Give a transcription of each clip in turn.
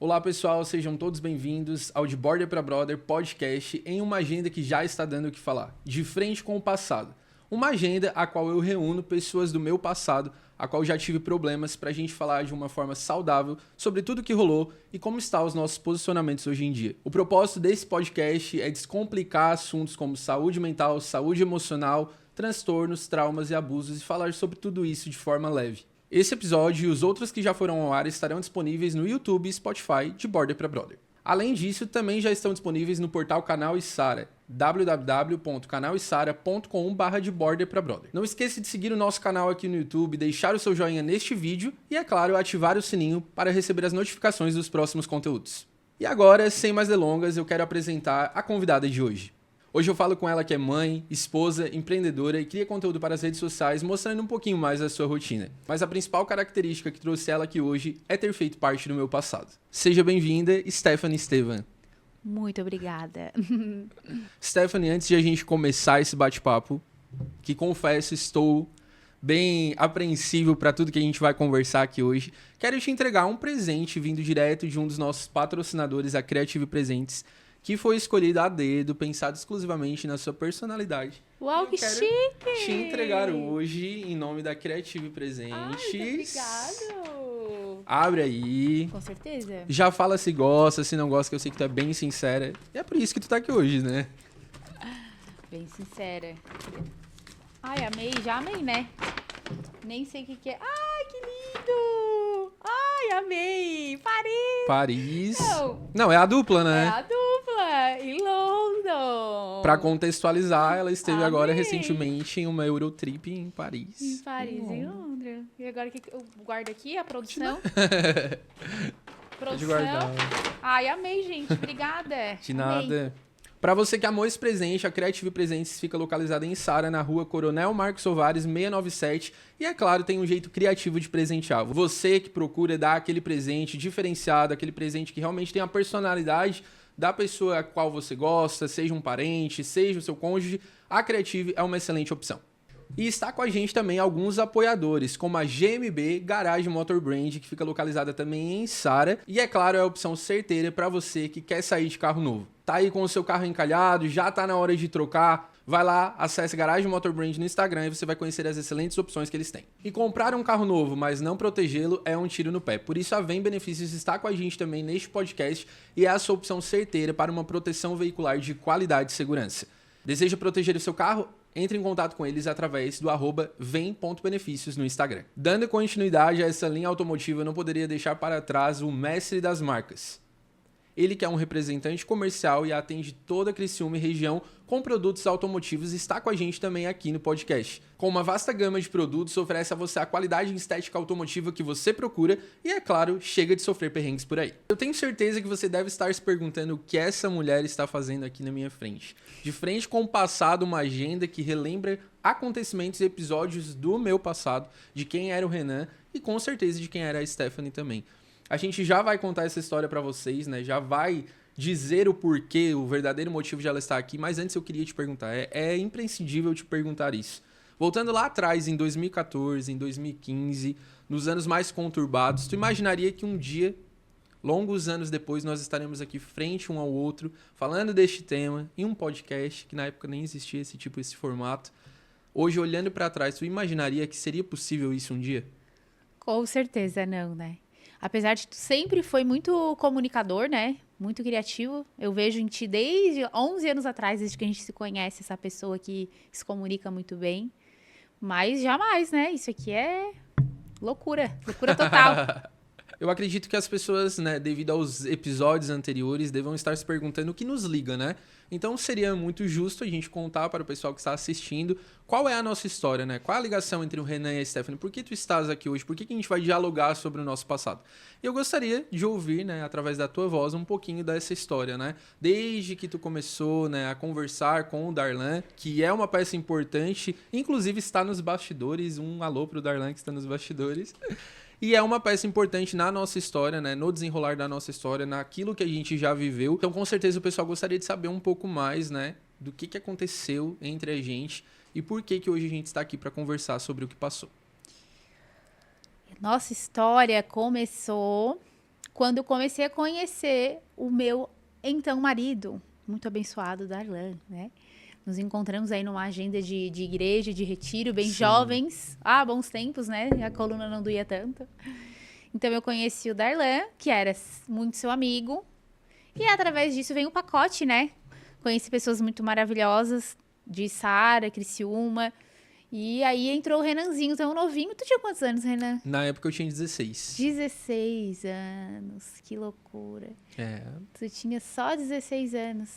Olá pessoal, sejam todos bem-vindos ao De Border para Brother podcast em uma agenda que já está dando o que falar, de frente com o passado. Uma agenda a qual eu reúno pessoas do meu passado, a qual já tive problemas para a gente falar de uma forma saudável sobre tudo que rolou e como estão os nossos posicionamentos hoje em dia. O propósito desse podcast é descomplicar assuntos como saúde mental, saúde emocional, transtornos, traumas e abusos e falar sobre tudo isso de forma leve. Esse episódio e os outros que já foram ao ar estarão disponíveis no YouTube e Spotify de Border para Brother. Além disso, também já estão disponíveis no portal Canal Isara, www.canalisara.com/deborderprabrother. Não esqueça de seguir o nosso canal aqui no YouTube, deixar o seu joinha neste vídeo e, é claro, ativar o sininho para receber as notificações dos próximos conteúdos. E agora, sem mais delongas, eu quero apresentar a convidada de hoje. Hoje eu falo com ela que é mãe, esposa, empreendedora e cria conteúdo para as redes sociais mostrando um pouquinho mais da sua rotina. Mas a principal característica que trouxe ela aqui hoje é ter feito parte do meu passado. Seja bem-vinda, Stephanie Estevan. Muito obrigada. Stephanie, antes de a gente começar esse bate-papo, que confesso estou bem apreensivo para tudo que a gente vai conversar aqui hoje, quero te entregar um presente vindo direto de um dos nossos patrocinadores, a Creative Presentes, que foi escolhido a dedo, pensado exclusivamente na sua personalidade. Uau, que chique! Te entregar hoje em nome da Creative Presentes. Obrigado! Abre aí. Com certeza. Já fala se gosta, se não gosta, que eu sei que tu é bem sincera. E é por isso que tu tá aqui hoje, né? Bem sincera. Ai, amei, já amei, né? Nem sei o que é. Ai, que lindo! Ai, amei! Paris! Não, é a dupla, né? É a dupla! Em London! Pra contextualizar, ela esteve agora Amei. recentemente em uma Eurotrip em Paris. Em Paris, em Londres. E agora que eu guardo aqui a produção? Pode guardar. Ai, amei, gente. Obrigada. De nada. Para você que amou esse presente, a Creative Presentes fica localizada em Sara, na rua Coronel Marcos Soares, 697. E, é claro, tem um jeito criativo de presentear. Você que procura dar aquele presente diferenciado, aquele presente que realmente tem a personalidade da pessoa a qual você gosta, seja um parente, seja o seu cônjuge, a Creative é uma excelente opção. E está com a gente também alguns apoiadores, como a GMB Garage Motor Brand, que fica localizada também em Sara. E, é claro, é a opção certeira para você que quer sair de carro novo. Tá aí com o seu carro encalhado, já tá na hora de trocar, vai lá, acesse Garage Motor Brand no Instagram e você vai conhecer as excelentes opções que eles têm. E comprar um carro novo, mas não protegê-lo, é um tiro no pé. Por isso a Vem Benefícios está com a gente também neste podcast e é a sua opção certeira para uma proteção veicular de qualidade e segurança. Deseja proteger o seu carro? Entre em contato com eles através do @vem.benefícios no Instagram. Dando continuidade a essa linha automotiva, eu não poderia deixar para trás o mestre das marcas. Ele que é um representante comercial e atende toda a Criciúma e região com produtos automotivos, está com a gente também aqui no podcast. Com uma vasta gama de produtos, oferece a você a qualidade e estética automotiva que você procura e, é claro, chega de sofrer perrengues por aí. Eu tenho certeza que você deve estar se perguntando o que essa mulher está fazendo aqui na minha frente. De frente com o passado, uma agenda que relembra acontecimentos e episódios do meu passado, de quem era o Renan e com certeza de quem era a Stephanie também. A gente já vai contar essa história pra vocês, né? Já vai dizer o porquê, o verdadeiro motivo de ela estar aqui. Mas antes eu queria te perguntar, é imprescindível te perguntar isso. Voltando lá atrás, em 2014, em 2015, nos anos mais conturbados, tu imaginaria que um dia, longos anos depois, nós estaremos aqui frente um ao outro, falando deste tema, em um podcast, que na época nem existia esse formato. Hoje, olhando pra trás, tu imaginaria que seria possível isso um dia? Com certeza não, né? Apesar de tu sempre foi muito comunicador, né? Muito criativo. Eu vejo em ti desde 11 anos atrás, desde que a gente se conhece, essa pessoa que se comunica muito bem. Mas jamais, né? Isso aqui é loucura. Loucura total. Eu acredito que as pessoas, né, devido aos episódios anteriores, devam estar se perguntando o que nos liga, né? Então seria muito justo a gente contar para o pessoal que está assistindo qual é a nossa história, né? Qual é a ligação entre o Renan e a Stephanie? Por que tu estás aqui hoje? Por que a gente vai dialogar sobre o nosso passado? Eu gostaria de ouvir, né, através da tua voz, um pouquinho dessa história, né? Desde que tu começou, né, a conversar com o Darlan, que é uma peça importante, inclusive está nos bastidores. Um alô pro Darlan que está nos bastidores. E é uma peça importante na nossa história, né? No desenrolar da nossa história, naquilo que a gente já viveu. Então, com certeza, o pessoal gostaria de saber um pouco mais, né? Do que aconteceu entre a gente e por que hoje a gente está aqui para conversar sobre o que passou. Nossa história começou quando eu comecei a conhecer o meu então marido, muito abençoado, Darlan, né? Nos encontramos aí numa agenda de igreja, de retiro, bem Sim. jovens. Bons tempos, né? A coluna não doía tanto. Então eu conheci o Darlan, que era muito seu amigo. E através disso vem o pacote, né? Conheci pessoas muito maravilhosas, de Sara, Criciúma. E aí entrou o Renanzinho, tão novinho. Tu tinha quantos anos, Renan? Na época eu tinha 16. 16 anos, que loucura. Tu tinha só 16 anos.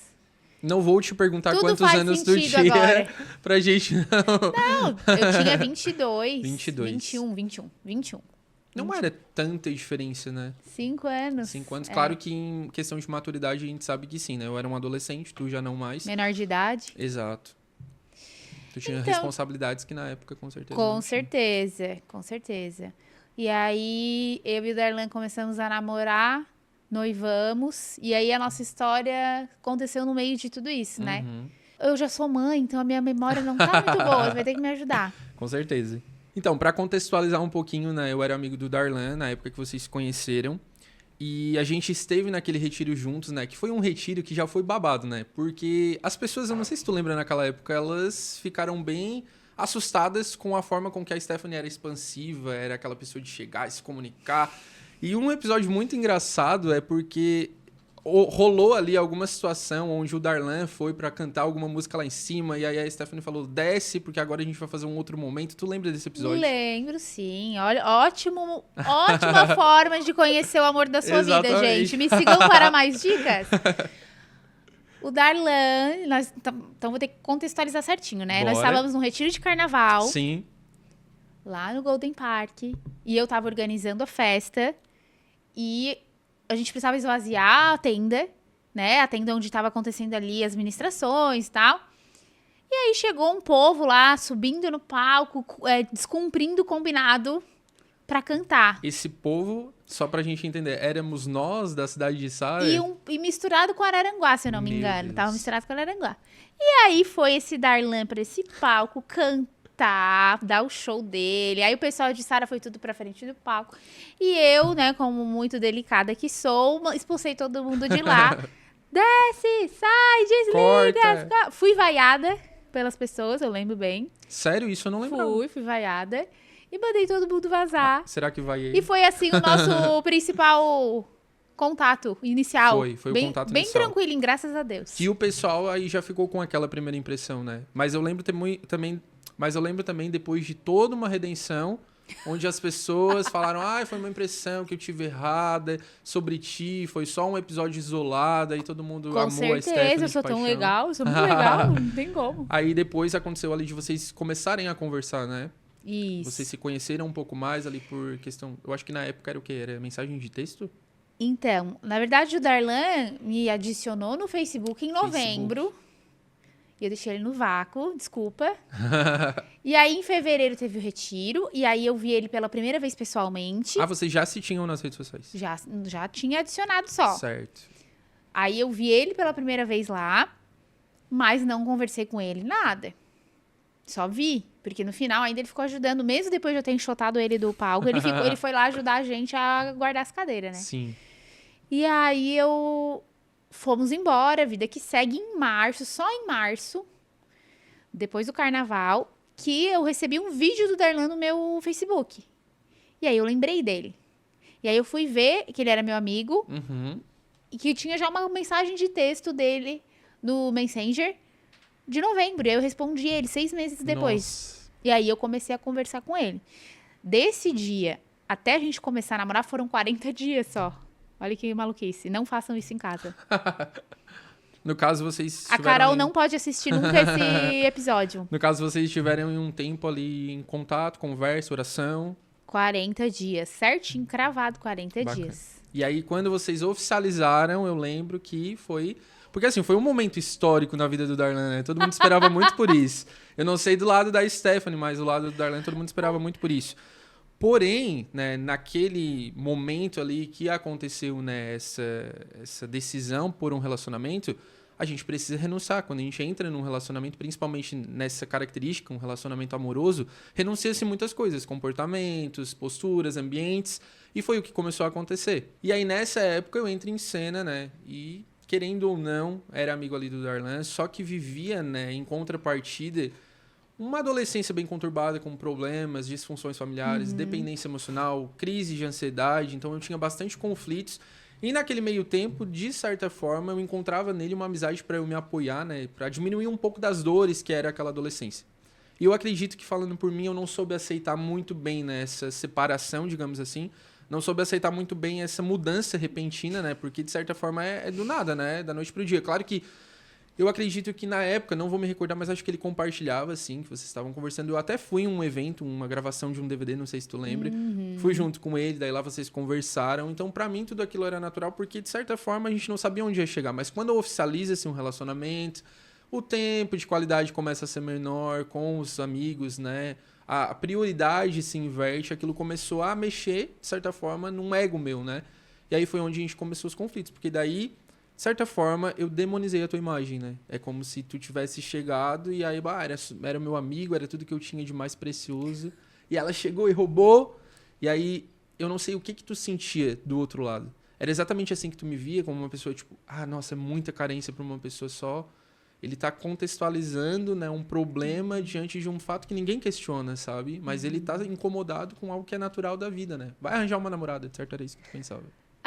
Não vou te perguntar Tudo quantos faz anos tu sentido tinha agora. pra gente não. Não, eu tinha 22. 22. 21. Não era tanta diferença, né? 5 anos. 5 anos. É. Claro que em questão de maturidade a gente sabe que sim, né? Eu era um adolescente, tu já não mais. Menor de idade. Exato. Tu tinha Então, responsabilidades que na época com certeza Com não tinha. certeza, com certeza. E aí, eu e o Darlan começamos a namorar, noivamos, e aí a nossa história aconteceu no meio de tudo isso, né? Uhum. Eu já sou mãe, então a minha memória não tá muito boa, você vai ter que me ajudar. Com certeza. Então, pra contextualizar um pouquinho, né? Eu era amigo do Darlan na época que vocês se conheceram. E a gente esteve naquele retiro juntos, né? Que foi um retiro que já foi babado, né? Porque as pessoas, eu não sei se tu lembra naquela época, elas ficaram bem assustadas com a forma com que a Stephanie era expansiva, era aquela pessoa de chegar e se comunicar. E um episódio muito engraçado é porque rolou ali alguma situação onde o Darlan foi pra cantar alguma música lá em cima e aí a Stephanie falou, desce, porque agora a gente vai fazer um outro momento. Tu lembra desse episódio? Lembro, sim. Olha, ótima forma de conhecer o amor da sua vida, Exatamente. gente. Me sigam para mais dicas. O Darlan, então vou ter que contextualizar certinho, né? Nós Bora. estávamos num retiro de carnaval. Sim. Lá no Golden Park. E eu tava organizando a festa. E a gente precisava esvaziar a tenda, né? A tenda onde tava acontecendo ali as ministrações e tal. E aí chegou um povo lá, subindo no palco, descumprindo o combinado pra cantar. Esse povo, só pra gente entender, éramos nós da cidade de Sara? E misturado com Araranguá, se eu não me Meu engano. Deus. Tava misturado com Araranguá. E aí foi esse Darlan pra esse palco cantar, dar o show dele. Aí o pessoal de Sara foi tudo pra frente do palco. E eu, né, como muito delicada que sou, expulsei todo mundo de lá. Desce, sai, desliga. Corta. Fui vaiada pelas pessoas, eu lembro bem. Sério? Isso eu não lembrava. Fui vaiada. E mandei todo mundo vazar. Será que vai... E foi assim o nosso principal contato inicial. Foi o bem, contato bem inicial. tranquilinho, graças a Deus. Que o pessoal aí já ficou com aquela primeira impressão, né? Mas eu lembro também depois de toda uma redenção, onde as pessoas falaram, foi uma impressão que eu tive errada sobre ti, foi só um episódio isolado, aí todo mundo Com amou a Stephanie certeza, eu sou de tão paixão. legal, eu sou muito legal, não tem como. Aí depois aconteceu ali de vocês começarem a conversar, né? Isso. Vocês se conheceram um pouco mais ali por questão... Eu acho que na época era o quê? Era mensagem de texto? Então, na verdade, o Darlan me adicionou no Facebook em novembro. E eu deixei ele no vácuo, desculpa. E aí, em fevereiro, teve o retiro. E aí, eu vi ele pela primeira vez pessoalmente. Vocês já se tinham nas redes sociais? Já tinha adicionado só. Certo. Aí, eu vi ele pela primeira vez lá. Mas não conversei com ele, nada. Só vi. Porque no final, ainda ele ficou ajudando. Mesmo depois de eu ter enxotado ele do palco, ele foi lá ajudar a gente a guardar as cadeiras, né? Sim. E aí, fomos embora, vida que segue em março, só em março, depois do carnaval, que eu recebi um vídeo do Darlan no meu Facebook. E aí eu lembrei dele. E aí eu fui ver que ele era meu amigo Uhum. e que tinha já uma mensagem de texto dele no Messenger de novembro. E aí eu respondi ele 6 meses depois. Nossa. E aí eu comecei a conversar com ele. Desse dia até a gente começar a namorar foram 40 dias só. Olha que maluquice. Não façam isso em casa. No caso, vocês A Carol não pode assistir nunca esse episódio. No caso, vocês estiverem um tempo ali em contato, conversa, oração. 40 dias. Certinho, cravado 40 Bacana. dias. E aí, quando vocês oficializaram, eu lembro que foi... Porque, assim, foi um momento histórico na vida do Darlan, né? Todo mundo esperava muito por isso. Eu não sei do lado da Stephanie, mas do lado do Darlan, todo mundo esperava muito por isso. Porém, né, naquele momento ali que aconteceu, né, essa decisão por um relacionamento, a gente precisa renunciar. Quando a gente entra num relacionamento, principalmente nessa característica, um relacionamento amoroso, renuncia-se muitas coisas, comportamentos, posturas, ambientes, e foi o que começou a acontecer. E aí, nessa época, eu entro em cena, né, e querendo ou não, era amigo ali do Darlan, só que vivia, né, em contrapartida, uma adolescência bem conturbada, com problemas, disfunções familiares, dependência emocional, crise de ansiedade, então eu tinha bastante conflitos. E naquele meio tempo, de certa forma, eu encontrava nele uma amizade para eu me apoiar, né? Para diminuir um pouco das dores que era aquela adolescência. E eu acredito que, falando por mim, eu não soube aceitar muito bem, né, essa separação, digamos assim. Não soube aceitar muito bem essa mudança repentina, né? Porque, de certa forma, é do nada, né? Da noite pro dia. Claro que eu acredito que na época, não vou me recordar, mas acho que ele compartilhava, assim, que vocês estavam conversando. Eu até fui em um evento, uma gravação de um DVD, não sei se tu lembra. Fui junto com ele, daí lá vocês conversaram. Então, pra mim, tudo aquilo era natural, porque, de certa forma, a gente não sabia onde ia chegar. Mas quando oficializa-se um relacionamento, o tempo de qualidade começa a ser menor com os amigos, né? A prioridade se inverte, aquilo começou a mexer, de certa forma, num ego meu, né? E aí foi onde a gente começou os conflitos, porque daí, de certa forma, eu demonizei a tua imagem, né? É como se tu tivesse chegado e aí, era meu amigo, era tudo que eu tinha de mais precioso. E ela chegou e roubou, e aí eu não sei o que tu sentia do outro lado. Era exatamente assim que tu me via, como uma pessoa, tipo, nossa, é muita carência pra uma pessoa só. Ele tá contextualizando, né, um problema diante de um fato que ninguém questiona, sabe? Mas ele tá incomodado com algo que é natural da vida, né? Vai arranjar uma namorada, de certo era isso que tu pensava.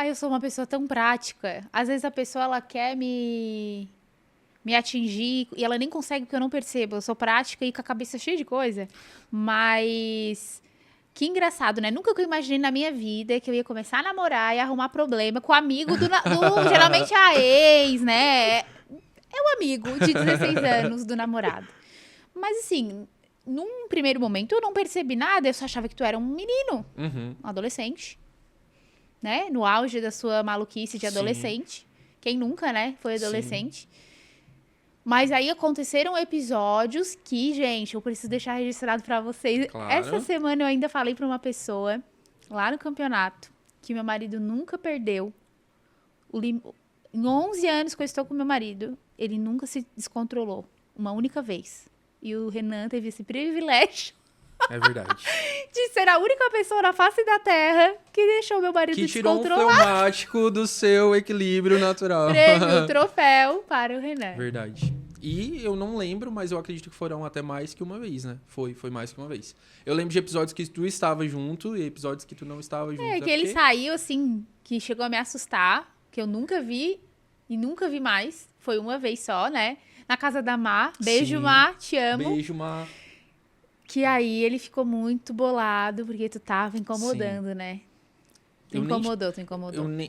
Eu sou uma pessoa tão prática. Às vezes a pessoa, ela quer me atingir e ela nem consegue porque eu não percebo. Eu sou prática e com a cabeça cheia de coisa. Mas que engraçado, né? Nunca que eu imaginei na minha vida que eu ia começar a namorar e arrumar problema com o amigo geralmente a ex, né? É o amigo de 16 anos do namorado. Mas assim, num primeiro momento eu não percebi nada, eu só achava que tu era um menino, um adolescente, né? No auge da sua maluquice de adolescente. Sim. Quem nunca, né? Foi adolescente. Sim. Mas aí aconteceram episódios que, gente, eu preciso deixar registrado pra vocês. Claro. Essa semana eu ainda falei pra uma pessoa, lá no campeonato, que meu marido nunca perdeu. Em 11 anos que eu estou com meu marido, ele nunca se descontrolou. Uma única vez. E o Renan teve esse privilégio. É verdade. De ser a única pessoa na face da Terra que deixou meu marido descontrolar. Que tirou um fleumático do seu equilíbrio natural. Prêmio, troféu para o Renan. Verdade. E eu não lembro, mas eu acredito que foram até mais que uma vez, né? Foi mais que uma vez. Eu lembro de episódios que tu estava junto e episódios que tu não estava junto. Que ele saiu, assim, que chegou a me assustar, que eu nunca vi e nunca vi mais. Foi uma vez só, né? Na casa da Má. Beijo, Sim. Má, te amo. Beijo, Má. Que aí ele ficou muito bolado, porque tu tava incomodando, Sim. né? Tu incomodou.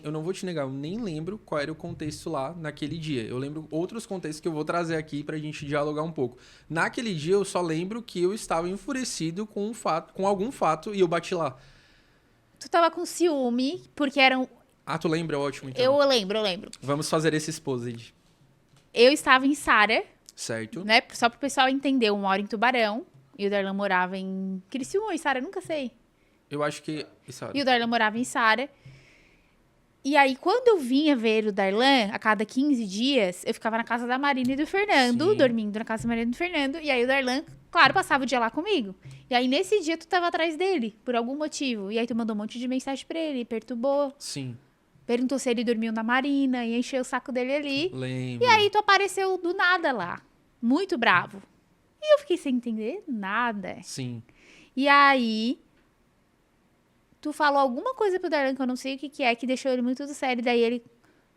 Eu não vou te negar, eu nem lembro qual era o contexto lá naquele dia. Eu lembro outros contextos que eu vou trazer aqui pra gente dialogar um pouco. Naquele dia eu só lembro que eu estava enfurecido com algum fato e eu bati lá. Tu tava com ciúme, porque eram... tu lembra? Ótimo, então. Eu lembro. Vamos fazer esse exposed. Eu estava em Sara. Certo. Né? Só pro pessoal entender, eu moro em Tubarão. E o Darlan morava em Criciúma ou em Sara, nunca sei. Eu acho que... E o Darlan morava em Sara. E aí, quando eu vinha ver o Darlan, a cada 15 dias, eu ficava na casa da Marina e do Fernando, Sim. dormindo na casa da Marina e do Fernando. E aí o Darlan, claro, passava o dia lá comigo. E aí, nesse dia, tu tava atrás dele, por algum motivo. E aí, tu mandou um monte de mensagem pra ele, perturbou. Sim. Perguntou se ele dormiu na Marina e encheu o saco dele ali. Lembro. E aí, tu apareceu do nada lá. Muito bravo. E eu fiquei sem entender nada. Sim. E aí, tu falou alguma coisa pro Darlan que eu não sei o que é, que deixou ele muito sério. Daí ele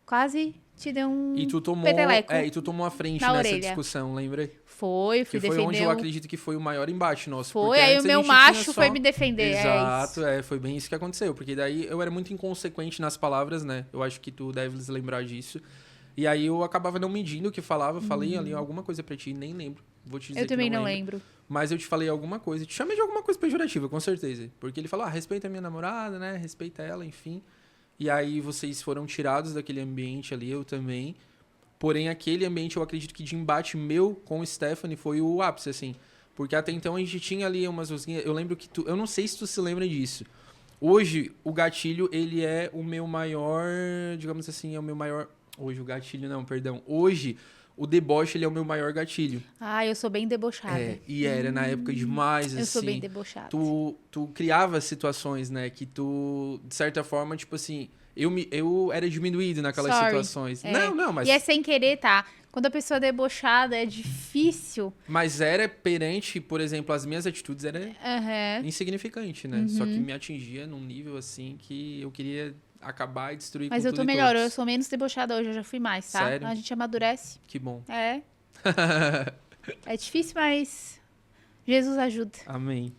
quase te deu um peteleco. E tu tomou a frente nessa orelha. Discussão, lembra? Fui defender. Foi onde eu acredito que foi o maior embate nosso. Foi, aí o meu macho foi me defender. Exato, foi bem isso que aconteceu. Porque daí eu era muito inconsequente nas palavras, né? Eu acho que tu deves lembrar disso. E aí eu acabava não medindo o que falava. Falei ali alguma coisa pra ti, nem lembro. Vou te dizer eu também não lembro. lembro. Mas eu te falei alguma coisa. Te chamei de alguma coisa pejorativa, com certeza. Porque ele falou, respeita a minha namorada, né? Respeita ela, enfim. E aí vocês foram tirados daquele ambiente ali, eu também. Porém, aquele ambiente, eu acredito que de embate meu com o Stephanie foi o ápice, assim. Porque até então a gente tinha ali umas rosquinhas. Eu lembro que eu não sei se tu se lembra disso. Hoje, o gatilho, ele é o meu maior... Digamos assim, é o meu maior... Hoje, o gatilho não, perdão. Hoje... o deboche, ele é o meu maior gatilho. Ah, eu sou bem debochada. E era na época demais, assim. Eu sou bem debochada. Tu criava situações, né, que tu, de certa forma, tipo assim, eu era diminuído naquelas situações. Não, mas... E é sem querer, tá? Quando a pessoa é debochada, é difícil. Mas era perante, por exemplo, as minhas atitudes, era insignificante, né? Só que me atingia num nível, assim, que eu queria acabar e destruir Mas com eu tudo tô e melhor, todos. eu sou menos debochada hoje, eu já fui mais, tá? Sério? A gente amadurece. Que bom. É. É difícil, mas Jesus ajuda. Amém.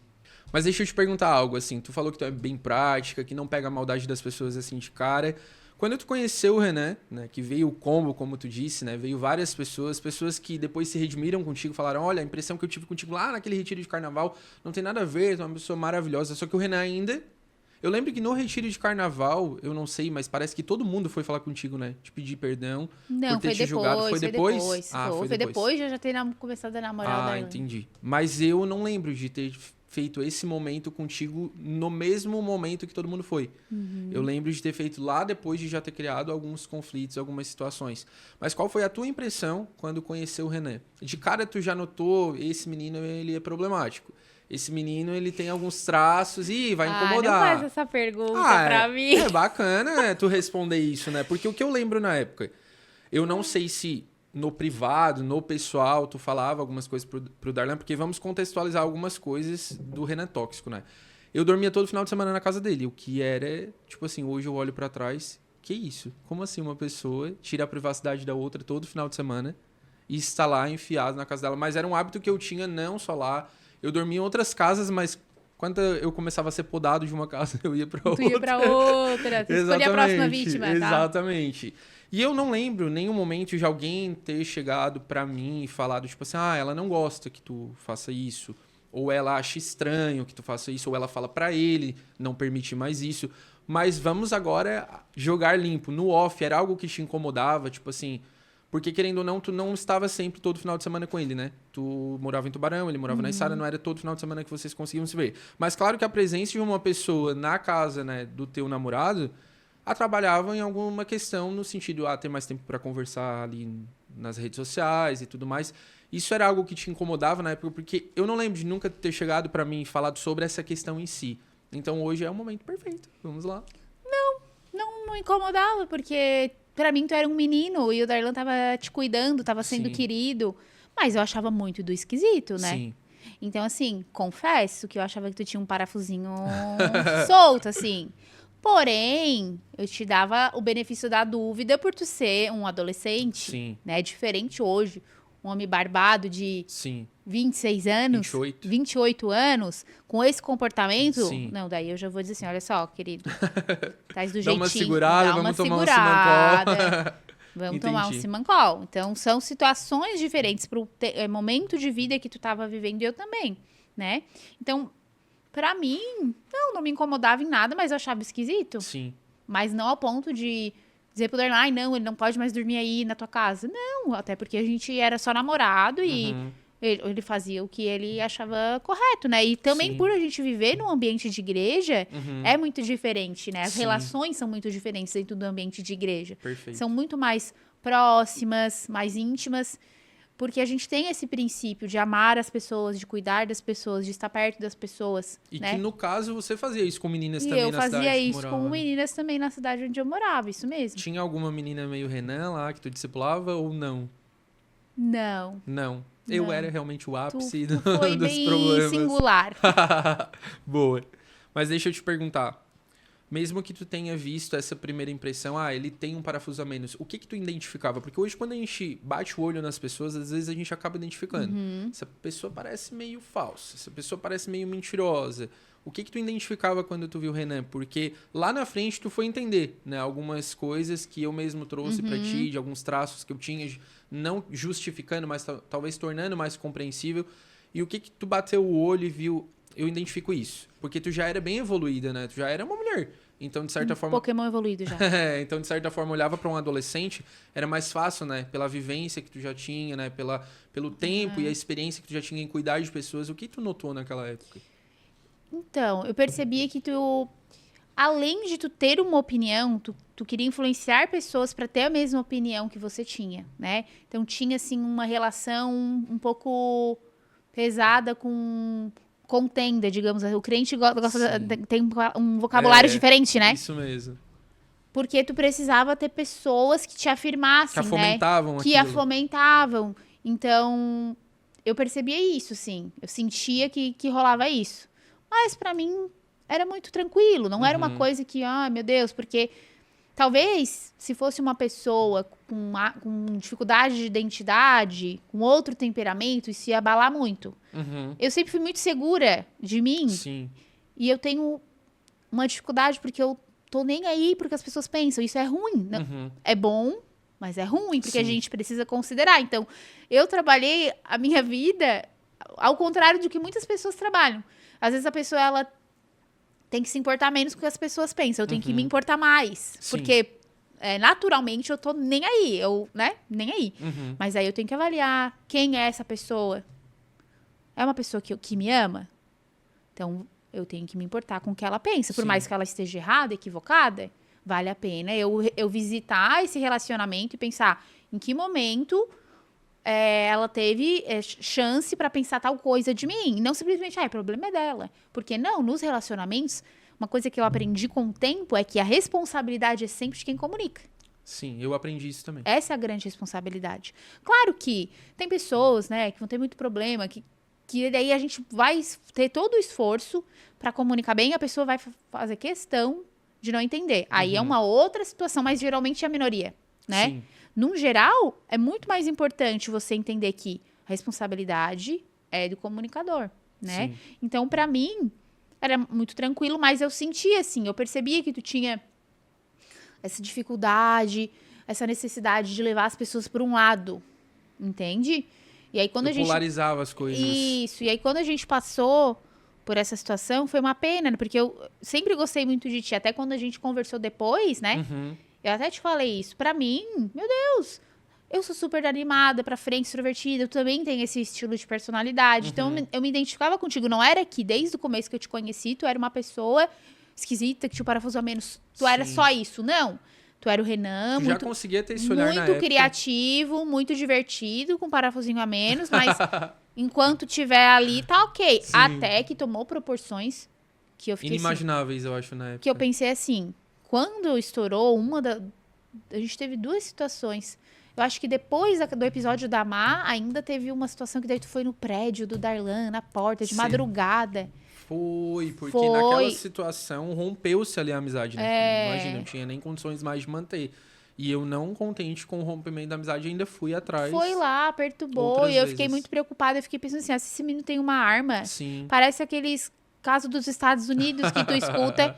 Mas deixa eu te perguntar algo, assim. Tu falou que tu é bem prática, que não pega a maldade das pessoas, assim, de cara. Quando tu conheceu o Renan, né, que veio o combo, como tu disse, né, veio várias pessoas que depois se redimiram contigo, falaram, olha, a impressão que eu tive contigo lá naquele retiro de carnaval não tem nada a ver, tu é uma pessoa maravilhosa. Só que o Renan ainda... Eu lembro que no retiro de carnaval, eu não sei, mas parece que todo mundo foi falar contigo, né? Te pedir perdão por ter te julgado. Foi depois? Foi depois de eu já ter começado a namorar. Entendi. Mas eu não lembro de ter feito esse momento contigo no mesmo momento que todo mundo foi. Eu lembro de ter feito lá depois de já ter criado alguns conflitos, algumas situações. Mas qual foi a tua impressão quando conheceu o Renan? De cara tu já notou, esse menino ele é problemático. Esse menino, ele tem alguns traços e vai incomodar. Não faz essa pergunta pra mim. É bacana tu responder isso, né? Porque o que eu lembro na época, eu não sei se no privado, no pessoal, tu falava algumas coisas pro Darlan, porque vamos contextualizar algumas coisas do Renan tóxico, né? Eu dormia todo final de semana na casa dele, o que era, tipo assim, hoje eu olho pra trás, que isso? Como assim uma pessoa tira a privacidade da outra todo final de semana e está lá enfiado na casa dela? Mas era um hábito que eu tinha não só lá. Eu dormia em outras casas, mas quando eu começava a ser podado de uma casa, eu ia pra outra. Tu ia pra outra. Tu escolhia a próxima vítima, tá? Exatamente. E eu não lembro em nenhum momento de alguém ter chegado pra mim e falado, tipo assim, ela não gosta que tu faça isso. Ou ela acha estranho que tu faça isso. Ou ela fala pra ele não permitir mais isso. Mas vamos agora jogar limpo. No off, era algo que te incomodava, tipo assim... Porque, querendo ou não, tu não estava sempre todo final de semana com ele, né? Tu morava em Tubarão, ele morava na Içara, não era todo final de semana que vocês conseguiam se ver. Mas claro que a presença de uma pessoa na casa, né, do teu namorado atrapalhava em alguma questão no sentido, ter mais tempo para conversar ali nas redes sociais e tudo mais. Isso era algo que te incomodava na época, porque eu não lembro de nunca ter chegado para mim e falado sobre essa questão em si. Então hoje é o momento perfeito. Vamos lá. Não incomodava, porque pra mim tu era um menino e o Darlan tava te cuidando, tava sendo querido. Mas eu achava muito do esquisito, né? Sim. Então, assim, confesso que eu achava que tu tinha um parafusinho solto, assim. Porém, eu te dava o benefício da dúvida por tu ser um adolescente, Sim. né? Diferente hoje, um homem barbado de Sim. 26 anos, 28 anos, com esse comportamento, Sim. não, daí eu já vou dizer assim, olha só, querido, tá do jeitinho, Dá uma segurada, vamos tomar um segurada, vamos Entendi. tomar um simancol. Então, são situações diferentes pro momento de vida que tu tava vivendo e eu também, né? Então, pra mim, não me incomodava em nada, mas eu achava esquisito. Sim. Mas não ao ponto de dizer pro Darlan, não, ele não pode mais dormir aí na tua casa. Não, até porque a gente era só namorado e ele fazia o que ele achava correto, né? E também por a gente viver num ambiente de igreja, é muito diferente, né? As relações são muito diferentes dentro do ambiente de igreja. Perfeito. São muito mais próximas, mais íntimas, porque a gente tem esse princípio de amar as pessoas, de cuidar das pessoas, de estar perto das pessoas, E né? que no caso você fazia isso com meninas E também eu na cidade fazia que isso morava, com né? meninas também na cidade onde eu morava, isso mesmo. Tinha alguma menina meio Renan lá que tu discipulava ou não? Não. Não. Eu Não. era realmente o ápice Tu foi dos bem problemas. singular. Boa. Mas deixa eu te perguntar. Mesmo que tu tenha visto essa primeira impressão, ele tem um parafuso a menos, o que tu identificava? Porque hoje quando a gente bate o olho nas pessoas, às vezes a gente acaba identificando. Essa pessoa parece meio falsa, essa pessoa parece meio mentirosa. O que tu identificava quando tu viu o Renan? Porque lá na frente tu foi entender, né? Algumas coisas que eu mesmo trouxe pra ti, de alguns traços que eu tinha, não justificando, mas talvez tornando mais compreensível. E o que tu bateu o olho e viu? Eu identifico isso. Porque tu já era bem evoluída, né? Tu já era uma mulher. Então, de certa forma... Pokémon evoluído já. Então, de certa forma, olhava para um adolescente, era mais fácil, né? Pela vivência que tu já tinha, né? Pelo tempo e a experiência que tu já tinha em cuidar de pessoas. O que tu notou naquela época? Então, eu percebia que tu... além de tu ter uma opinião, tu queria influenciar pessoas para ter a mesma opinião que você tinha, né? Então tinha assim uma relação um pouco pesada com contenda, digamos. O crente gosta tem um vocabulário diferente, né? Isso mesmo. Porque tu precisava ter pessoas que te afirmassem, Que fomentavam né? Que aquilo. a fomentavam. Então, eu percebia isso, sim. Eu sentia que rolava isso. Mas pra mim era muito tranquilo. Não era uma coisa que, ai, meu Deus, porque talvez se fosse uma pessoa com dificuldade de identidade, com outro temperamento, isso ia abalar muito. Eu sempre fui muito segura de mim. Sim. E eu tenho uma dificuldade porque eu tô nem aí porque as pessoas pensam. Isso é ruim. Não, é bom, mas é ruim, porque a gente precisa considerar. Então, eu trabalhei a minha vida ao contrário do que muitas pessoas trabalham. Às vezes a pessoa, ela tem que se importar menos com o que as pessoas pensam. Eu tenho que me importar mais. Sim. Porque, naturalmente, eu tô nem aí. Eu, né? Nem aí. Mas aí eu tenho que avaliar quem é essa pessoa. É uma pessoa que me ama? Então, eu tenho que me importar com o que ela pensa. Por mais que ela esteja errada, equivocada, vale a pena eu visitar esse relacionamento e pensar em que momento ela teve chance pra pensar tal coisa de mim. E não simplesmente, o problema é dela. Porque não, nos relacionamentos, uma coisa que eu aprendi com o tempo é que a responsabilidade é sempre de quem comunica. Sim, eu aprendi isso também. Essa é a grande responsabilidade. Claro que tem pessoas, né, que vão ter muito problema, que daí a gente vai ter todo o esforço para comunicar bem, a pessoa vai fazer questão de não entender. Aí é uma outra situação, mas geralmente é a minoria, né? Sim. Num geral, é muito mais importante você entender que a responsabilidade é do comunicador, né? Sim. Então, para mim, era muito tranquilo, mas eu sentia assim, eu percebia que tu tinha essa dificuldade, essa necessidade de levar as pessoas por um lado, entende? E aí quando a gente polarizava as coisas. Isso. E aí quando a gente passou por essa situação, foi uma pena, porque eu sempre gostei muito de ti, até quando a gente conversou depois, né? Eu até te falei isso. Pra mim, meu Deus, eu sou super animada, pra frente, extrovertida, eu também tenho esse estilo de personalidade. Então eu me identificava contigo. Não era que desde o começo que eu te conheci, tu era uma pessoa esquisita, que te parafusou menos. Tu era só isso. Não. Tu era o Renan, Tu já conseguia ter esse olhar na época. muito criativo, muito divertido, com parafusinho a menos, mas enquanto tiver ali, tá ok. Sim. Até que tomou proporções que eu fiquei inimagináveis, eu acho, na época. que eu pensei assim, quando estourou a gente teve duas situações. Eu acho que depois do episódio da Má, ainda teve uma situação que daí tu foi no prédio do Darlan, na porta, de madrugada. Foi, porque naquela situação rompeu-se ali a amizade, né? Imagina, não tinha nem condições mais de manter. E eu, não contente com o rompimento da amizade, ainda fui atrás. Foi lá, perturbou, e eu fiquei muito preocupada. Eu fiquei pensando assim, se esse menino tem uma arma, parece aqueles casos dos Estados Unidos que tu escuta.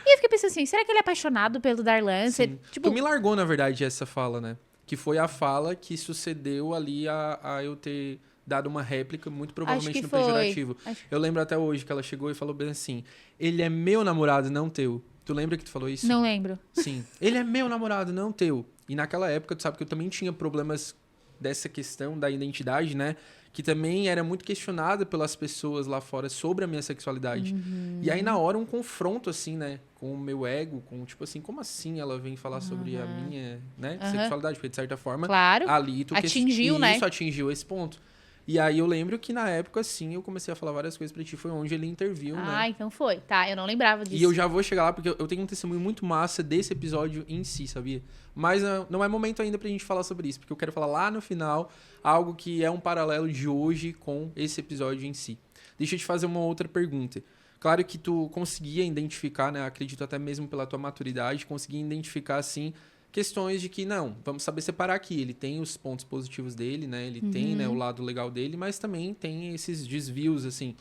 E eu fiquei pensando assim, será que ele é apaixonado pelo Darlan? Tipo... Tu me largou, na verdade, essa fala, né? Que foi a fala que sucedeu ali a eu ter dado uma réplica, muito provavelmente no pejorativo. Eu lembro até hoje que ela chegou e falou bem assim, ele é meu namorado, não teu. Tu lembra que tu falou isso? Não lembro. Sim. Ele é meu namorado, não teu. E naquela época, tu sabe que eu também tinha problemas dessa questão da identidade, né? Que também era muito questionada pelas pessoas lá fora sobre a minha sexualidade. E aí, na hora, um confronto, assim, né? Com o meu ego, com tipo assim, como assim ela vem falar sobre a minha, né? Sexualidade? Porque, de certa forma, ali tu atingiu, né? Isso atingiu esse ponto. E aí eu lembro que na época, assim, eu comecei a falar várias coisas pra ti. Foi onde ele interviu, né? Ah, então foi. Tá, eu não lembrava disso. E eu já vou chegar lá, porque eu tenho um testemunho muito massa desse episódio em si, sabia? Mas não é momento ainda pra gente falar sobre isso, porque eu quero falar lá no final algo que é um paralelo de hoje com esse episódio em si. Deixa eu te fazer uma outra pergunta. Claro que tu conseguia identificar, né? Acredito até mesmo pela tua maturidade, conseguia identificar, assim, questões de que, não, vamos saber separar aqui. Ele tem os pontos positivos dele, né? Ele tem, né, o lado legal dele, mas também tem esses desvios, assim.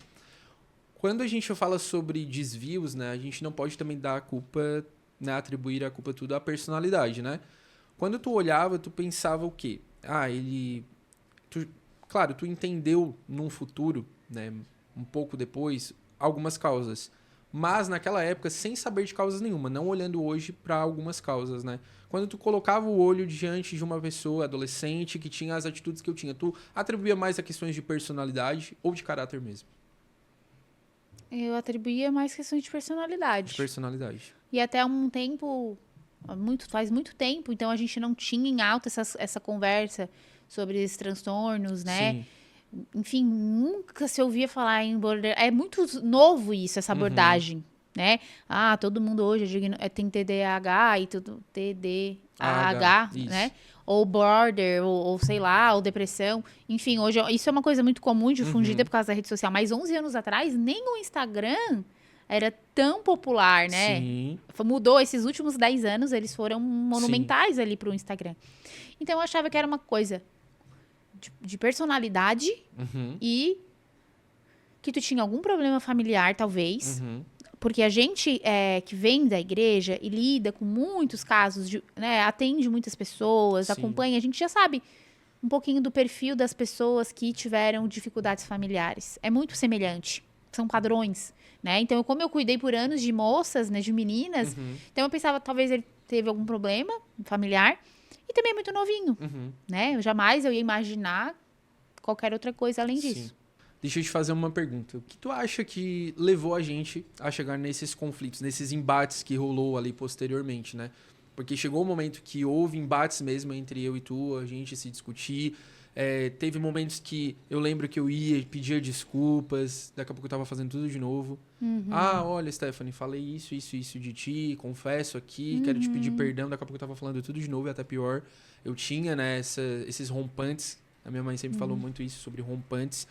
Quando a gente fala sobre desvios, né? A gente não pode também dar a culpa, né? Atribuir a culpa tudo à personalidade, né? Quando tu olhava, tu pensava o quê? Claro, tu entendeu num futuro, né? Um pouco depois, algumas causas. Mas naquela época, sem saber de causas nenhuma, não olhando hoje para algumas causas, né? Quando tu colocava o olho diante de uma pessoa adolescente que tinha as atitudes que eu tinha, tu atribuía mais a questões de personalidade ou de caráter mesmo? Eu atribuía mais questões de De personalidade. personalidade. E até um tempo, faz muito tempo, então a gente não tinha em alta essa conversa sobre esses transtornos, né? Sim. Enfim, nunca se ouvia falar em border. É muito novo isso, essa abordagem, né? Ah, todo mundo hoje tem TDAH e tudo, TDAH, Isso. né? Ou border, ou sei lá, ou depressão. Enfim, hoje isso é uma coisa muito comum, difundida por causa da rede social. Mas 11 anos atrás, nem o Instagram era tão popular, né? Sim. Mudou esses últimos 10 anos, eles foram Sim. monumentais ali pro Instagram. Então eu achava que era uma coisa de personalidade Uhum. e que tu tinha algum problema familiar, talvez. Uhum. Porque a gente que vem da igreja e lida com muitos casos, né, atende muitas pessoas, Sim. acompanha, a gente já sabe um pouquinho do perfil das pessoas que tiveram dificuldades familiares. É muito semelhante. São padrões, né? Então, como eu cuidei por anos de moças, né, de meninas, Uhum. então eu pensava, talvez ele teve algum problema familiar e também é muito novinho, Uhum. né? Eu ia imaginar qualquer outra coisa além disso. Sim. Deixa eu te fazer uma pergunta. O que tu acha que levou a gente a chegar nesses conflitos, nesses embates que rolou ali posteriormente, né? Porque chegou o momento que houve embates mesmo entre eu e tu, a gente se discutir. Teve momentos que eu lembro que eu ia, pedia desculpas, daqui a pouco eu tava fazendo tudo de novo. Ah, olha, Stephanie, falei isso de ti, confesso aqui, quero te pedir perdão, daqui a pouco eu tava falando tudo de novo e até pior. Eu tinha, né, esses rompantes, a minha mãe sempre falou muito isso sobre rompantes.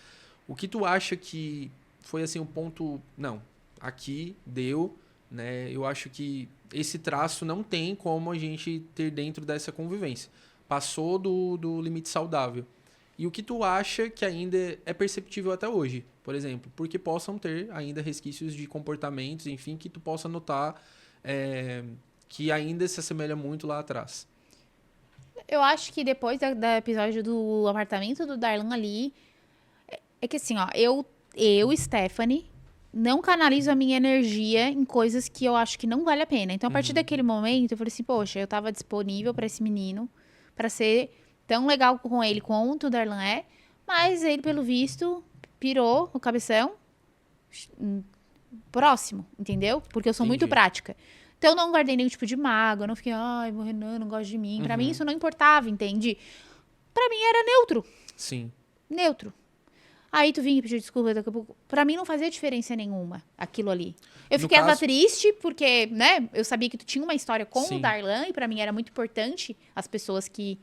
O que tu acha que foi assim um ponto, não, aqui deu, né? Eu acho que esse traço não tem como a gente ter dentro dessa convivência. Passou do limite saudável. E o que tu acha que ainda é perceptível até hoje, por exemplo, porque possam ter ainda resquícios de comportamentos, enfim, que tu possa notar que ainda se assemelha muito lá atrás. Eu acho que depois do episódio do apartamento do Darlan ali, é que assim, ó, eu, Stephanie, não canalizo a minha energia em coisas que eu acho que não vale a pena. Então, a partir daquele momento, eu falei assim, poxa, eu tava disponível pra esse menino, pra ser tão legal com ele quanto o Darlan é, mas ele, pelo visto, pirou o cabeção próximo, entendeu? Porque eu sou muito Entendi. prática. Então, eu não guardei nenhum tipo de mágoa, eu não fiquei, ai, o Renan não gosta de mim. Pra mim, isso não importava, entende? Pra mim, era neutro. Sim. Neutro. Aí tu vinha e pediu desculpa daqui a pouco. Pra mim não fazia diferença nenhuma aquilo ali. Eu No ficava caso- triste porque, né, eu sabia que tu tinha uma história com Sim. o Darlan e pra mim era muito importante as pessoas que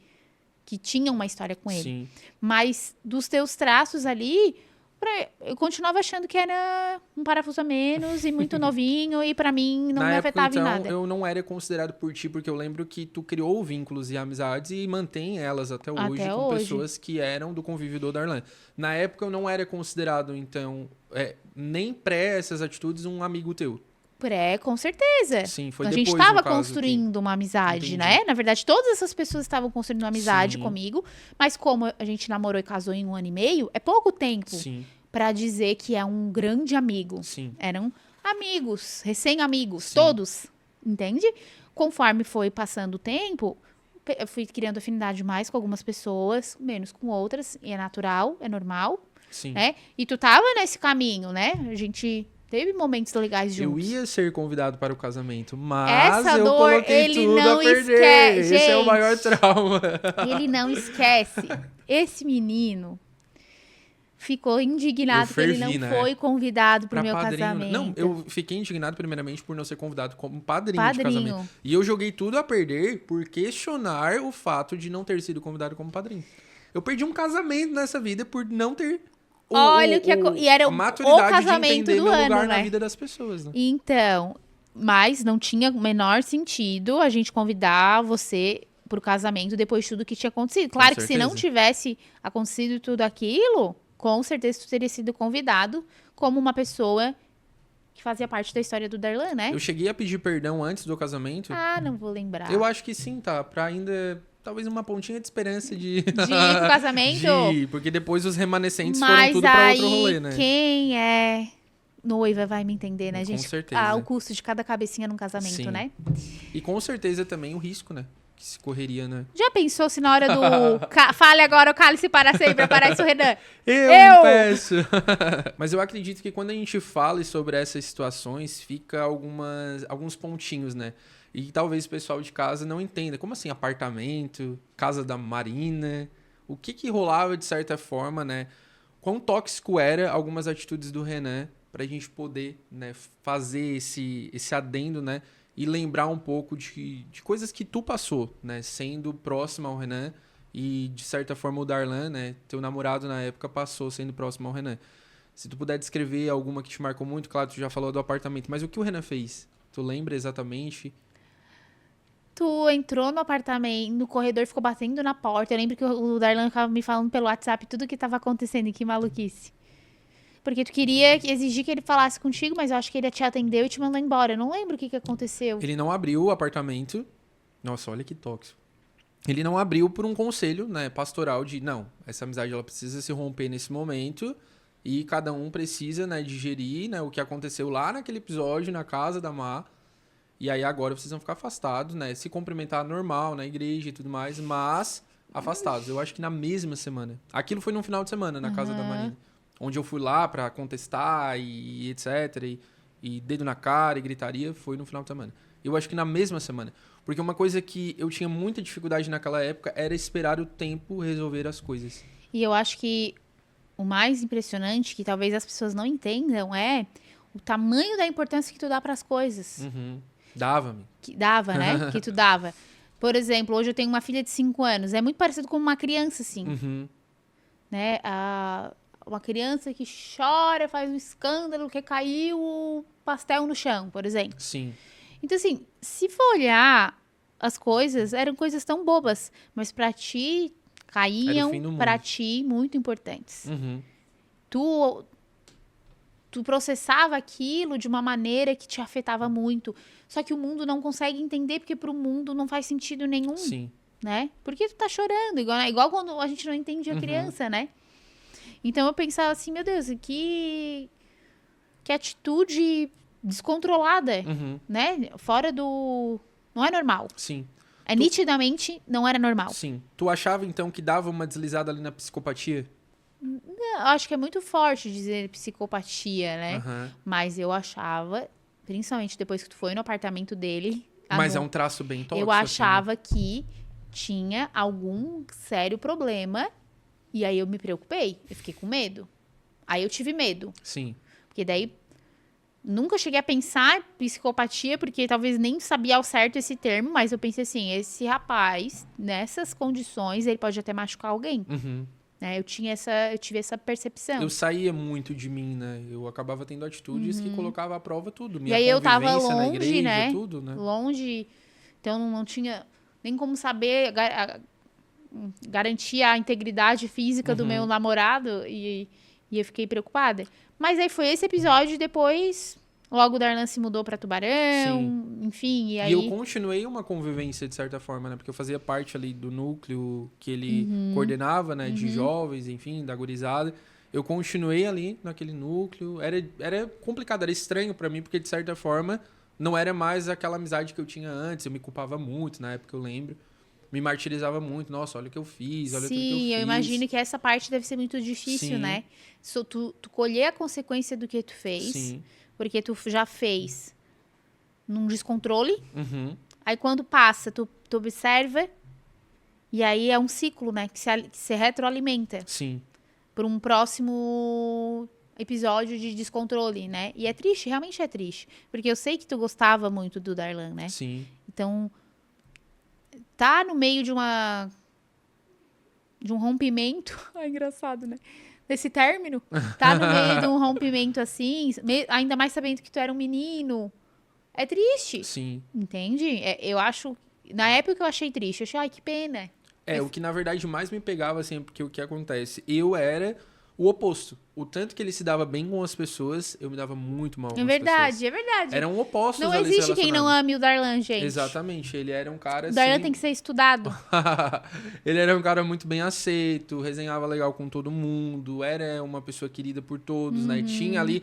tinham uma história com ele. Sim. Mas dos teus traços ali, eu continuava achando que era um parafuso a menos e muito novinho e pra mim não Na me época, afetava então, em nada. eu não era considerado por ti, porque eu lembro que tu criou vínculos e amizades e mantém elas até hoje Até com hoje. pessoas que eram do convívio do Darlan. Na época, eu não era considerado, então, nem pré essas atitudes, um amigo teu. Com certeza. Sim, foi A depois, gente no estava caso, construindo uma amizade, Entendi. né? Na verdade, todas essas pessoas estavam construindo uma amizade Sim. comigo, mas como a gente namorou e casou em 1 ano e meio, é pouco tempo Sim, pra dizer que é um grande amigo. sim. Eram amigos, recém-amigos, Sim. todos, entende? Conforme foi passando o tempo, eu fui criando afinidade mais com algumas pessoas, menos com outras, e é natural, é normal, Sim. né? E tu tava nesse caminho, né? A gente teve momentos legais Eu juntos. ia ser convidado para o casamento, mas Essa eu dor, coloquei ele tudo não a perder. esquece. Esse é o Gente. maior trauma. Ele não esquece. Esse menino ficou indignado Eu que ele fervi, não né? foi convidado pro Pra meu padrinho. casamento. Não, eu fiquei indignado primeiramente por não ser convidado como padrinho de Padrinho. casamento. E eu joguei tudo a perder por questionar o fato de não ter sido convidado como padrinho. Eu perdi um casamento nessa vida por não ter Olha o que e era a o maturidade casamento de entender do meu ano, lugar na né? vida das pessoas, né? Então, mas não tinha o menor sentido a gente convidar você pro casamento depois de tudo que tinha acontecido. Claro que se não certeza. tivesse acontecido tudo aquilo, com certeza tu teria sido convidado como uma pessoa que fazia parte da história do Darlan, né? Eu cheguei a pedir perdão antes do casamento. Ah, não vou lembrar. Eu acho que sim, tá? Pra ainda, talvez uma pontinha de esperança de... De ir pro casamento? Porque depois os remanescentes foram Mas tudo pra aí, outro rolê, né? quem é noiva vai me entender, né, Com gente? certeza. O custo de cada cabecinha num casamento, Sim. né? E com certeza também o risco, né? que se correria, né? Já pensou se na hora do fale agora o cálice para sempre aparece o Renan? Eu peço! Mas eu acredito que quando a gente fala sobre essas situações, fica alguns pontinhos, né? E talvez o pessoal de casa não entenda. Como assim apartamento, casa da Marina? O que rolava de certa forma, né? Quão tóxico era algumas atitudes do Renan pra gente poder, né, fazer esse adendo, né? E lembrar um pouco de coisas que tu passou, né? Sendo próximo ao Renan e, de certa forma, o Darlan, né? Teu namorado na época passou sendo próximo ao Renan. Se tu puder descrever alguma que te marcou muito, claro, tu já falou do apartamento, mas o que o Renan fez? Tu lembra exatamente? Tu entrou no apartamento, no corredor, ficou batendo na porta. Eu lembro que o Darlan ficava me falando pelo WhatsApp tudo que tava acontecendo e que maluquice. Porque tu queria exigir que ele falasse contigo, mas eu acho que ele te atendeu e te mandou embora. Eu não lembro o que aconteceu. Ele não abriu o apartamento. Nossa, olha que tóxico. Ele não abriu por um conselho, né, pastoral de, não, essa amizade ela precisa se romper nesse momento e cada um precisa, né, digerir, né, o que aconteceu lá naquele episódio na casa da Má. E aí agora vocês vão ficar afastados, né? Se cumprimentar normal na igreja e tudo mais, mas afastados. Eu acho que na mesma semana. Aquilo foi num final de semana na casa da Marina. Onde eu fui lá pra contestar e etc. E dedo na cara e gritaria, foi no final de semana. Eu acho que na mesma semana. Porque uma coisa que eu tinha muita dificuldade naquela época era esperar o tempo resolver as coisas. E eu acho que o mais impressionante, que talvez as pessoas não entendam, é o tamanho da importância que tu dá pras coisas. Uhum. Dava-me. Que dava, né? Que tu dava. Por exemplo, hoje eu tenho uma filha de 5 anos. É muito parecido com uma criança, assim. Uhum. Né? Uma criança que chora, faz um escândalo, que caiu o pastel no chão, por exemplo. Sim. Então, assim, se for olhar as coisas, eram coisas tão bobas. Mas pra ti, caíam pra ti muito importantes. Uhum. Tu processava aquilo de uma maneira que te afetava muito. Só que o mundo não consegue entender, porque pro mundo não faz sentido nenhum. Sim. Né? Porque tu tá chorando, igual quando a gente não entende a criança, né? Então eu pensava assim, meu Deus, que atitude descontrolada, né? Fora do... Não é normal. Sim. Nitidamente não era normal. Sim. Tu achava, então, que dava uma deslizada ali na psicopatia? Eu acho que é muito forte dizer psicopatia, né? Uhum. Mas eu achava, principalmente depois que tu foi no apartamento dele... Mas é um traço bem tóxico. Eu achava que tinha algum sério problema e aí eu me preocupei. Eu fiquei com medo. Aí eu tive medo. Sim. Porque daí nunca cheguei a pensar em psicopatia, porque talvez nem sabia ao certo esse termo, mas eu pensei assim, esse rapaz, nessas condições, ele pode até machucar alguém. Uhum. Né? Eu tive essa percepção. Eu saía muito de mim, né? Eu acabava tendo atitudes que colocava à prova tudo. Minha e aí eu tava convivência longe, na igreja, né? tudo, né? Longe. Então não tinha nem como saber garantir a integridade física do meu namorado e eu fiquei preocupada. Mas aí foi esse episódio e depois logo o Darlan se mudou pra Tubarão, enfim, e aí... E eu continuei uma convivência de certa forma, né? Porque eu fazia parte ali do núcleo que ele coordenava, né? De jovens, enfim, da gurizada. Eu continuei ali naquele núcleo. Era complicado, era estranho pra mim, porque de certa forma não era mais aquela amizade que eu tinha antes. Eu me culpava muito, na época eu lembro. Me martirizava muito. Nossa, olha o que eu fiz, olha tudo que eu fiz. Sim, eu imagino que essa parte deve ser muito difícil, né? Tu colher a consequência do que tu fez, Sim. porque tu já fez num descontrole. Uhum. Aí quando passa, tu observa, e aí é um ciclo, né? Que se retroalimenta Sim. por um próximo episódio de descontrole, né? E é triste, realmente é triste. Porque eu sei que tu gostava muito do Darlan, né? Sim. Então, tá no meio de um rompimento. Ai, engraçado, né? Desse término. Tá no meio de um rompimento assim, ainda mais sabendo que tu era um menino. É triste. Sim. Entende? Eu acho... Na época eu achei triste. Eu achei, ai, que pena. O que na verdade mais me pegava, assim, porque o que acontece? Eu era o oposto. O tanto que ele se dava bem com as pessoas, eu me dava muito mal com as pessoas. É verdade. Eram opostos Não ali existe quem não ame o Darlan, gente. Exatamente. Ele era um cara O assim... Darlan tem que ser estudado. Ele era um cara muito bem aceito, resenhava legal com todo mundo, era uma pessoa querida por todos, né? Tinha ali...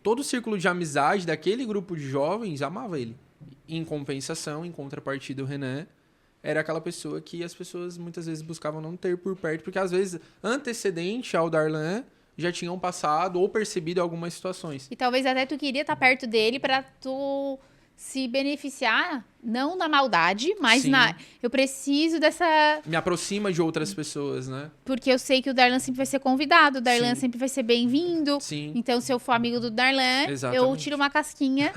todo o círculo de amizade daquele grupo de jovens amava ele. Em compensação, em contrapartida, o Renan era aquela pessoa que as pessoas muitas vezes buscavam não ter por perto, porque às vezes, antecedente ao Darlan, já tinham passado ou percebido algumas situações. E talvez até tu queria estar perto dele pra tu se beneficiar, não na maldade, mas Sim. eu preciso dessa... Me aproxima de outras pessoas, né? Porque eu sei que o Darlan sempre vai ser convidado, o Darlan Sim. sempre vai ser bem-vindo. Sim. Então, se eu for amigo do Darlan, eu Exatamente. tiro uma casquinha.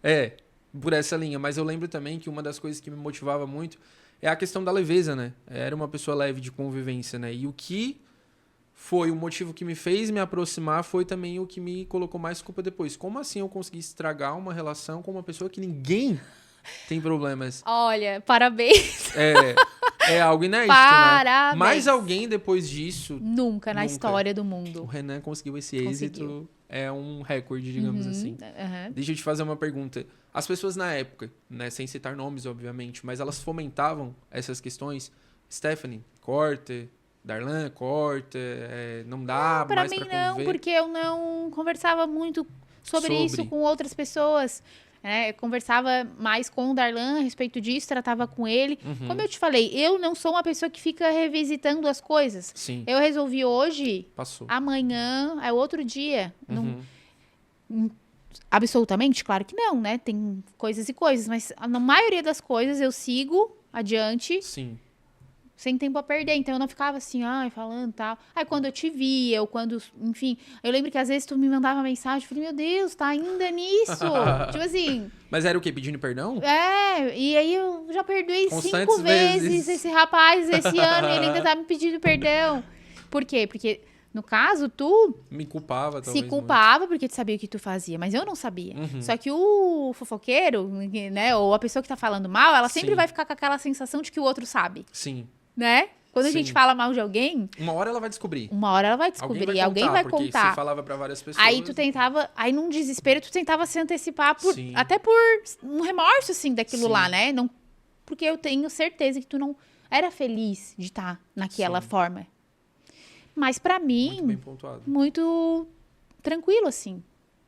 É, por essa linha. Mas eu lembro também que uma das coisas que me motivava muito é a questão da leveza, né? Era uma pessoa leve de convivência, né? E o que foi o motivo que me fez me aproximar foi também o que me colocou mais culpa depois. Como assim eu consegui estragar uma relação com uma pessoa que ninguém tem problemas? Olha, parabéns. É algo inédito, Parabéns. né? Mais alguém depois disso... Nunca na Nunca. história do O mundo. Renan conseguiu esse êxito. Conseguiu. É um recorde, digamos assim. Aham. Deixa eu te fazer uma pergunta. As pessoas na época, né, sem citar nomes, obviamente, mas elas fomentavam essas questões. Stephanie, corta. Darlan, corta. Não dá Pra mais mim pra não, conviver. porque eu não conversava muito sobre isso com outras pessoas. Eu conversava mais com o Darlan a respeito disso, tratava com ele. Como eu te falei, eu não sou uma pessoa que fica revisitando as coisas. Sim, Eu resolvi hoje, passou. amanhã é outro dia. Não, Uhum. absolutamente, claro que não, né? Tem coisas e coisas, mas na maioria das coisas eu sigo adiante Sim. sem tempo a perder. Então eu não ficava assim, falando tal. Aí quando eu te via, ou quando, enfim, eu lembro que às vezes tu me mandava mensagem, eu falei, meu Deus, tá ainda nisso? Tipo assim, Mas era o quê? Pedindo perdão? e aí eu já perdoei Constantes 5 vezes vezes. esse rapaz esse ano e ele ainda tá me pedindo perdão. Por quê? Porque, no caso, tu Me culpava, se talvez. culpava porque tu sabia o que tu fazia, mas eu não sabia. Só que o fofoqueiro, né, ou a pessoa que tá falando mal, ela sempre Sim. vai ficar com aquela sensação de que o outro sabe, Muito. Sim. né? Quando a Sim. gente fala mal de alguém, Uma hora ela vai descobrir. uma hora ela vai descobrir, alguém vai porque contar. você falava pra várias pessoas. Aí tu tentava, aí num desespero, tu tentava se antecipar Sim. até por um remorso, assim, daquilo Sim. lá, né? Não, porque eu tenho certeza que tu não era feliz de estar naquela Sim. forma. Mas pra Muito mim, bem pontuado. muito tranquilo, assim.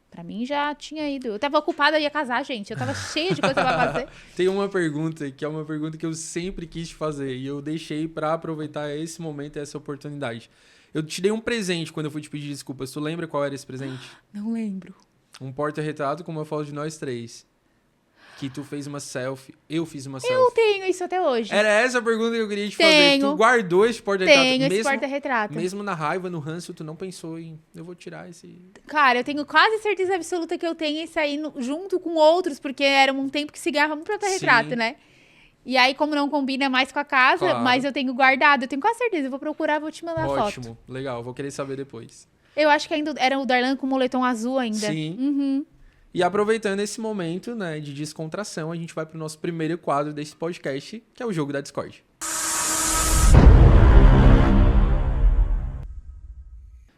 Pra mim já tinha ido. Eu tava ocupada, ia casar, gente. Eu tava cheia de coisa pra fazer. Tem uma pergunta que é uma pergunta que eu sempre quis te fazer e eu deixei pra aproveitar esse momento e essa oportunidade. Eu te dei um presente quando eu fui te pedir desculpas. Tu lembra qual era esse presente? Não lembro. Um porta-retrato com uma foto de nós três. Que tu fez uma selfie. Eu fiz uma Eu selfie. tenho isso até hoje. Era essa a pergunta que eu queria te fazer. Tenho. Tu guardou esse porta-retrato? Tenho esse mesmo, porta-retrato. mesmo na raiva, no ranço, tu não pensou em... Eu vou tirar esse... Cara, eu tenho quase certeza absoluta que eu tenho esse aí junto com outros, porque era um tempo que se ganhava muito porta-retrato, Sim. né? E aí, como não combina mais com a casa, Claro. mas eu tenho guardado, eu tenho quase certeza. Eu vou procurar, vou te mandar a foto. Ótimo. Legal. Vou querer saber depois. Eu acho que ainda era o Darlan com o moletom azul ainda. Sim. Uhum. E aproveitando esse momento, né, de descontração, a gente vai pro nosso primeiro quadro desse podcast, que é o Jogo da Discord.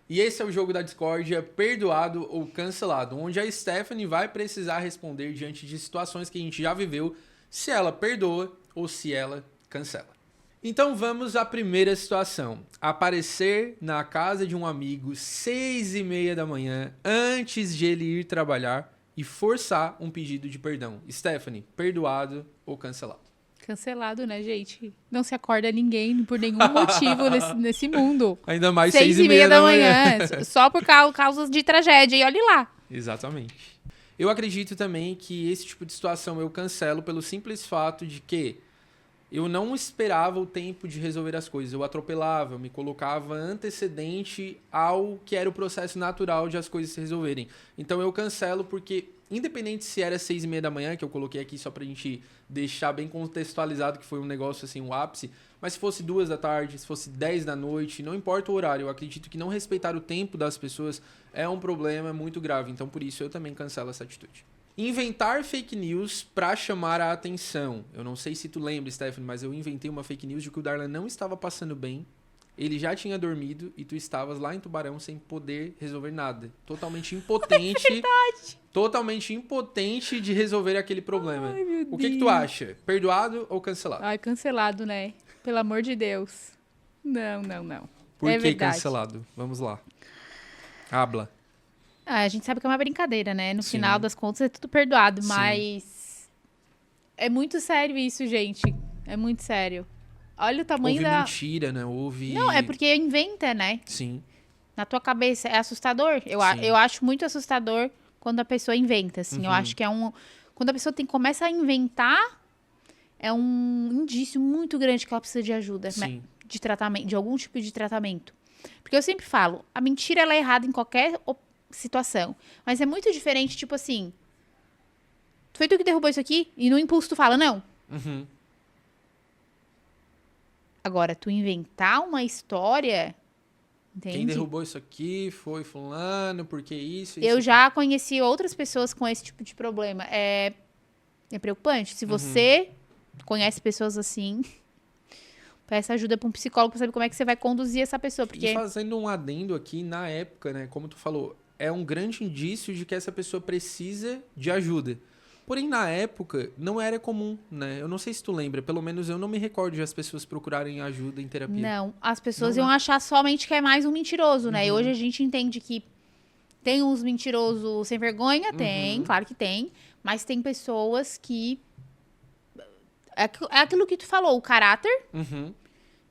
E esse é o Jogo da Discord, é perdoado ou cancelado, onde a Stephanie vai precisar responder diante de situações que a gente já viveu, se ela perdoa ou se ela cancela. Então vamos à primeira situação. Aparecer na casa de um amigo 6h30 da manhã, antes de ele ir trabalhar, e forçar um pedido de perdão. Stephanie, perdoado ou cancelado? Cancelado, né, gente? Não se acorda ninguém por nenhum motivo nesse mundo. Ainda mais 6h30 da manhã. Só por causas de tragédia. E olhe lá. Exatamente. Eu acredito também que esse tipo de situação eu cancelo pelo simples fato de que eu não esperava o tempo de resolver as coisas. Eu atropelava, eu me colocava antecedente ao que era o processo natural de as coisas se resolverem. Então eu cancelo porque, independente se era 6h30 da manhã, que eu coloquei aqui só pra gente deixar bem contextualizado que foi um negócio assim, um ápice, mas se fosse 2 da tarde, se fosse 10 da noite, não importa o horário, eu acredito que não respeitar o tempo das pessoas é um problema muito grave. Então por isso eu também cancelo essa atitude. Inventar fake news pra chamar a atenção. Eu não sei se tu lembra, Stephanie, mas eu inventei uma fake news de que o Darlan não estava passando bem, ele já tinha dormido e tu estavas lá em Tubarão sem poder resolver nada. Totalmente impotente. Verdade. Totalmente impotente de resolver aquele problema. Ai, meu O que tu Deus. acha? Perdoado ou cancelado? Ai, cancelado, né? Pelo amor de Deus. Não. Por é que verdade. cancelado? Vamos lá. Habla. A gente sabe que é uma brincadeira, né? No Sim. final das contas é tudo perdoado, Sim. mas é muito sério isso, gente. É muito sério. Olha o tamanho Houve da... mentira, né? Houve... Não, é porque inventa, né? Sim, Na tua cabeça. É assustador. Sim. Eu acho muito assustador quando a pessoa inventa, assim. Eu Uhum. acho que é um... Quando a pessoa começa a inventar, é um indício muito grande que ela precisa de ajuda, né? sim. De tratamento, de algum tipo de tratamento. Porque eu sempre falo, a mentira ela é errada em qualquer situação. Mas é muito diferente, tipo assim, foi tu que derrubou isso aqui? E no impulso tu fala, não. Uhum. Agora, tu inventar uma história, entende? Quem derrubou isso aqui foi fulano, porque isso... Eu já conheci outras pessoas com esse tipo de problema. É preocupante. Se você conhece pessoas assim, peça ajuda para um psicólogo para saber como é que você vai conduzir essa pessoa. Porque... E fazendo um adendo aqui, na época, né, como tu falou, é um grande indício de que essa pessoa precisa de ajuda. Porém, na época, não era comum, né? Eu não sei se tu lembra, pelo menos eu não me recordo de as pessoas procurarem ajuda em terapia. Não, as pessoas Não, iam achar somente que é mais um mentiroso, né? E Uhum. hoje a gente entende que tem uns mentirosos sem vergonha, tem, Uhum. claro que tem. Mas tem pessoas que... É aquilo que tu falou, o caráter. Uhum.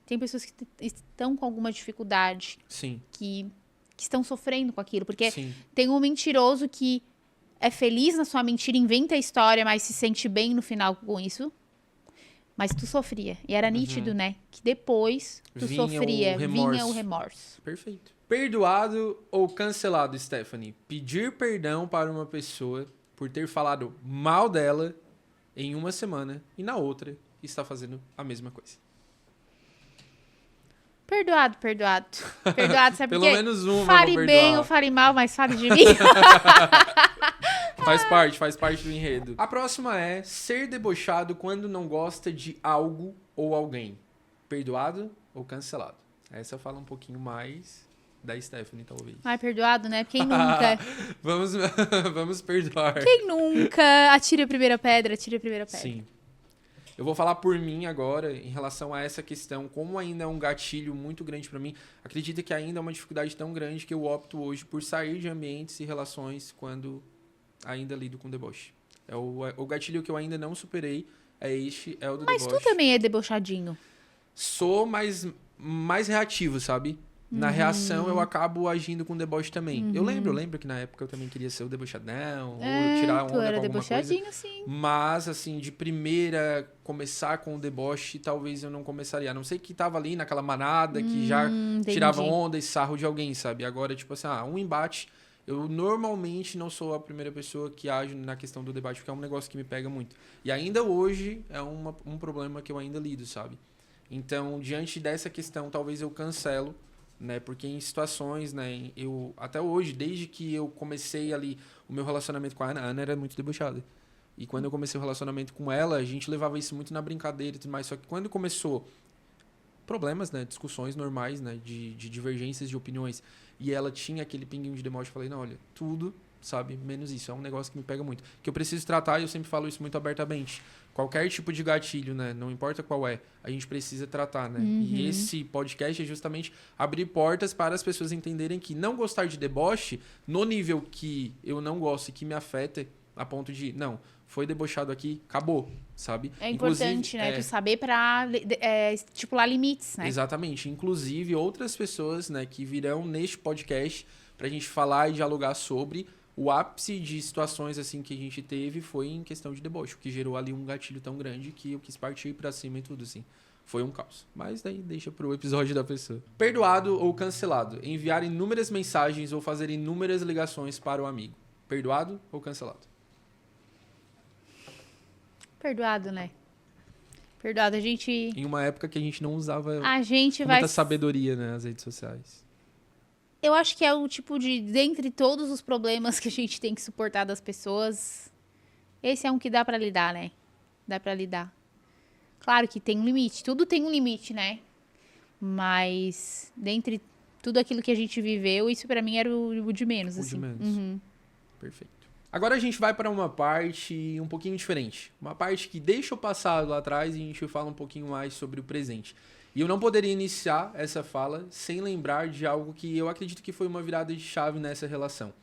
Tem pessoas que estão com alguma dificuldade, Sim, que estão sofrendo com aquilo. Porque sim. tem um mentiroso que é feliz na sua mentira, inventa a história, mas se sente bem no final com isso. Mas tu sofria. E era nítido, né? Que depois tu Vinha sofria, o remorso. vinha o remorso. Perfeito. Perdoado ou cancelado, Stephanie? Pedir perdão para uma pessoa por ter falado mal dela em uma semana e na outra está fazendo a mesma coisa. Perdoado, perdoado. Perdoado, sabe Pelo por quê? menos uma eu Fale vou bem perdoar. ou fale mal, mas fale de mim. Faz parte do enredo. A próxima é ser debochado quando não gosta de algo ou alguém. Perdoado ou cancelado? Essa fala um pouquinho mais da Stephanie, talvez. Ai, perdoado, né? Quem nunca? Vamos perdoar. Quem nunca? Atire a primeira pedra, atire a primeira pedra. Sim. Eu vou falar por mim agora em relação a essa questão, como ainda é um gatilho muito grande pra mim. Acredito que ainda é uma dificuldade tão grande que eu opto hoje por sair de ambientes e relações quando ainda lido com deboche. É o gatilho que eu ainda não superei, é o do Mas deboche. tu também é debochadinho. Sou mais reativo, sabe? Na reação eu acabo agindo com deboche também. Eu lembro que na época eu também queria ser o debochadão, ou tirar Tu onda era com alguma coisa. debochadinho, sim. Mas, assim, de primeira começar com o deboche, talvez eu não começaria. A não ser que tava ali naquela manada que já Entendi. tirava onda e sarro de alguém, sabe? Agora, tipo assim, um embate. Eu normalmente não sou a primeira pessoa que age na questão do debate, porque é um negócio que me pega muito. E ainda hoje é um problema que eu ainda lido, sabe? Então, diante dessa questão, talvez eu cancelo, né? Porque em situações, né? Eu, até hoje, desde que eu comecei ali o meu relacionamento com a Ana era muito debochada. E quando eu comecei o relacionamento com ela, a gente levava isso muito na brincadeira e tudo mais. Só que quando começou problemas, né? Discussões normais, né? De divergências de opiniões. E ela tinha aquele pinguinho de deboche. Eu falei, não, olha, tudo, sabe? Menos isso. É um negócio que me pega muito. Que eu preciso tratar e eu sempre falo isso muito abertamente. Qualquer tipo de gatilho, né? Não importa qual é, a gente precisa tratar, né? E esse podcast é justamente abrir portas para as pessoas entenderem que não gostar de deboche, no nível que eu não gosto e que me afeta, a ponto de, não, foi debochado aqui, acabou, sabe? É importante, né? Tu saber pra estipular limites, né? Exatamente. Inclusive, outras pessoas, né, que virão neste podcast pra gente falar e dialogar sobre o ápice de situações assim que a gente teve foi em questão de deboche, o que gerou ali um gatilho tão grande que eu quis partir pra cima e tudo assim. Foi um caos. Mas daí deixa pro episódio da pessoa. Perdoado ou cancelado? Enviar inúmeras mensagens ou fazer inúmeras ligações para o amigo. Perdoado ou cancelado? Perdoado, né? Perdoado. A gente Em uma época que a gente não usava vai... muita sabedoria, né, nas redes sociais. Eu acho que é o tipo de... Dentre todos os problemas que a gente tem que suportar das pessoas, esse é um que dá pra lidar, né? Dá pra lidar. Claro que tem um limite. Tudo tem um limite, né? Mas, dentre tudo aquilo que a gente viveu, isso pra mim era o de menos, O assim. de menos. Perfeito. Agora a gente vai para uma parte um pouquinho diferente. Uma parte que deixa o passado lá atrás e a gente fala um pouquinho mais sobre o presente. E eu não poderia iniciar essa fala sem lembrar de algo que eu acredito que foi uma virada de chave nessa relação.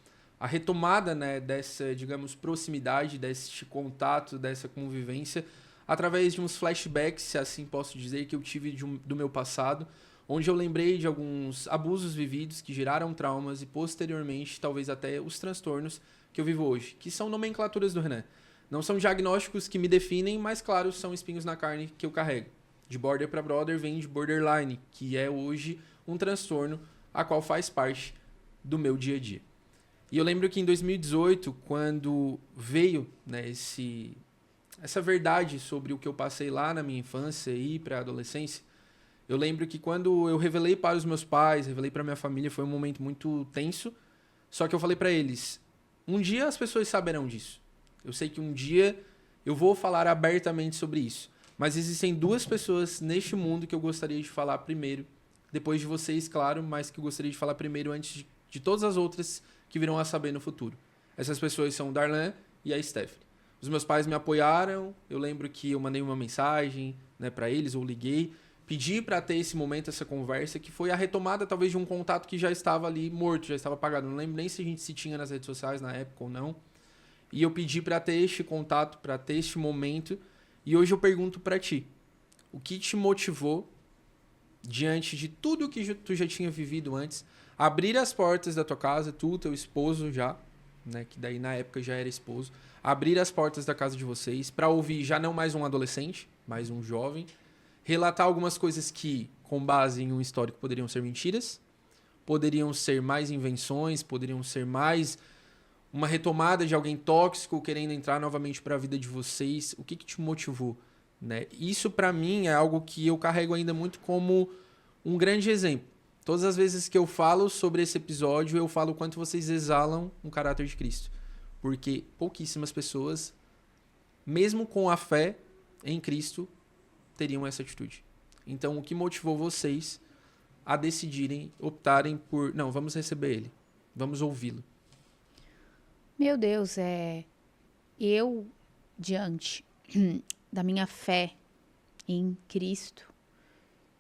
A retomada, né, dessa, digamos, proximidade, desse contato, dessa convivência, através de uns flashbacks, se assim posso dizer, que eu tive do meu passado, onde eu lembrei de alguns abusos vividos que geraram traumas e posteriormente talvez até os transtornos que eu vivo hoje, que são nomenclaturas do Renan. Não são diagnósticos que me definem, mas claro, são espinhos na carne que eu carrego. De border para brother vem de borderline, que é hoje um transtorno a qual faz parte do meu dia a dia. E eu lembro que em 2018, quando veio, né, essa verdade sobre o que eu passei lá na minha infância e para a adolescência, eu lembro que quando eu revelei para os meus pais, revelei para minha família, foi um momento muito tenso, só que eu falei para eles, um dia as pessoas saberão disso. Eu sei que um dia eu vou falar abertamente sobre isso, mas existem duas pessoas neste mundo que eu gostaria de falar primeiro, depois de vocês, claro, mas que eu gostaria de falar primeiro antes de todas as outras que virão a saber no futuro. Essas pessoas são o Darlan e a Stephanie. Os meus pais me apoiaram, eu lembro que eu mandei uma mensagem, né, para eles, ou liguei, pedi para ter esse momento, essa conversa, que foi a retomada talvez de um contato que já estava ali morto, já estava apagado. Não lembro nem se a gente se tinha nas redes sociais na época ou não. E eu pedi para ter este contato, para ter este momento. E hoje eu pergunto para ti, o que te motivou, diante de tudo que tu já tinha vivido antes, abrir as portas da tua casa, tu, teu esposo já, né, que daí na época já era esposo, abrir as portas da casa de vocês para ouvir já não mais um adolescente, mas um jovem, relatar algumas coisas que, com base em um histórico, poderiam ser mentiras, poderiam ser mais invenções, poderiam ser mais uma retomada de alguém tóxico querendo entrar novamente para a vida de vocês. O que te motivou, né? Isso para mim é algo que eu carrego ainda muito como um grande exemplo. Todas as vezes que eu falo sobre esse episódio, eu falo o quanto vocês exalam um caráter de Cristo. Porque pouquíssimas pessoas, mesmo com a fé em Cristo, teriam essa atitude. Então, o que motivou vocês a decidirem, optarem por, não, vamos receber ele, vamos ouvi-lo? Meu Deus, eu, diante da minha fé em Cristo,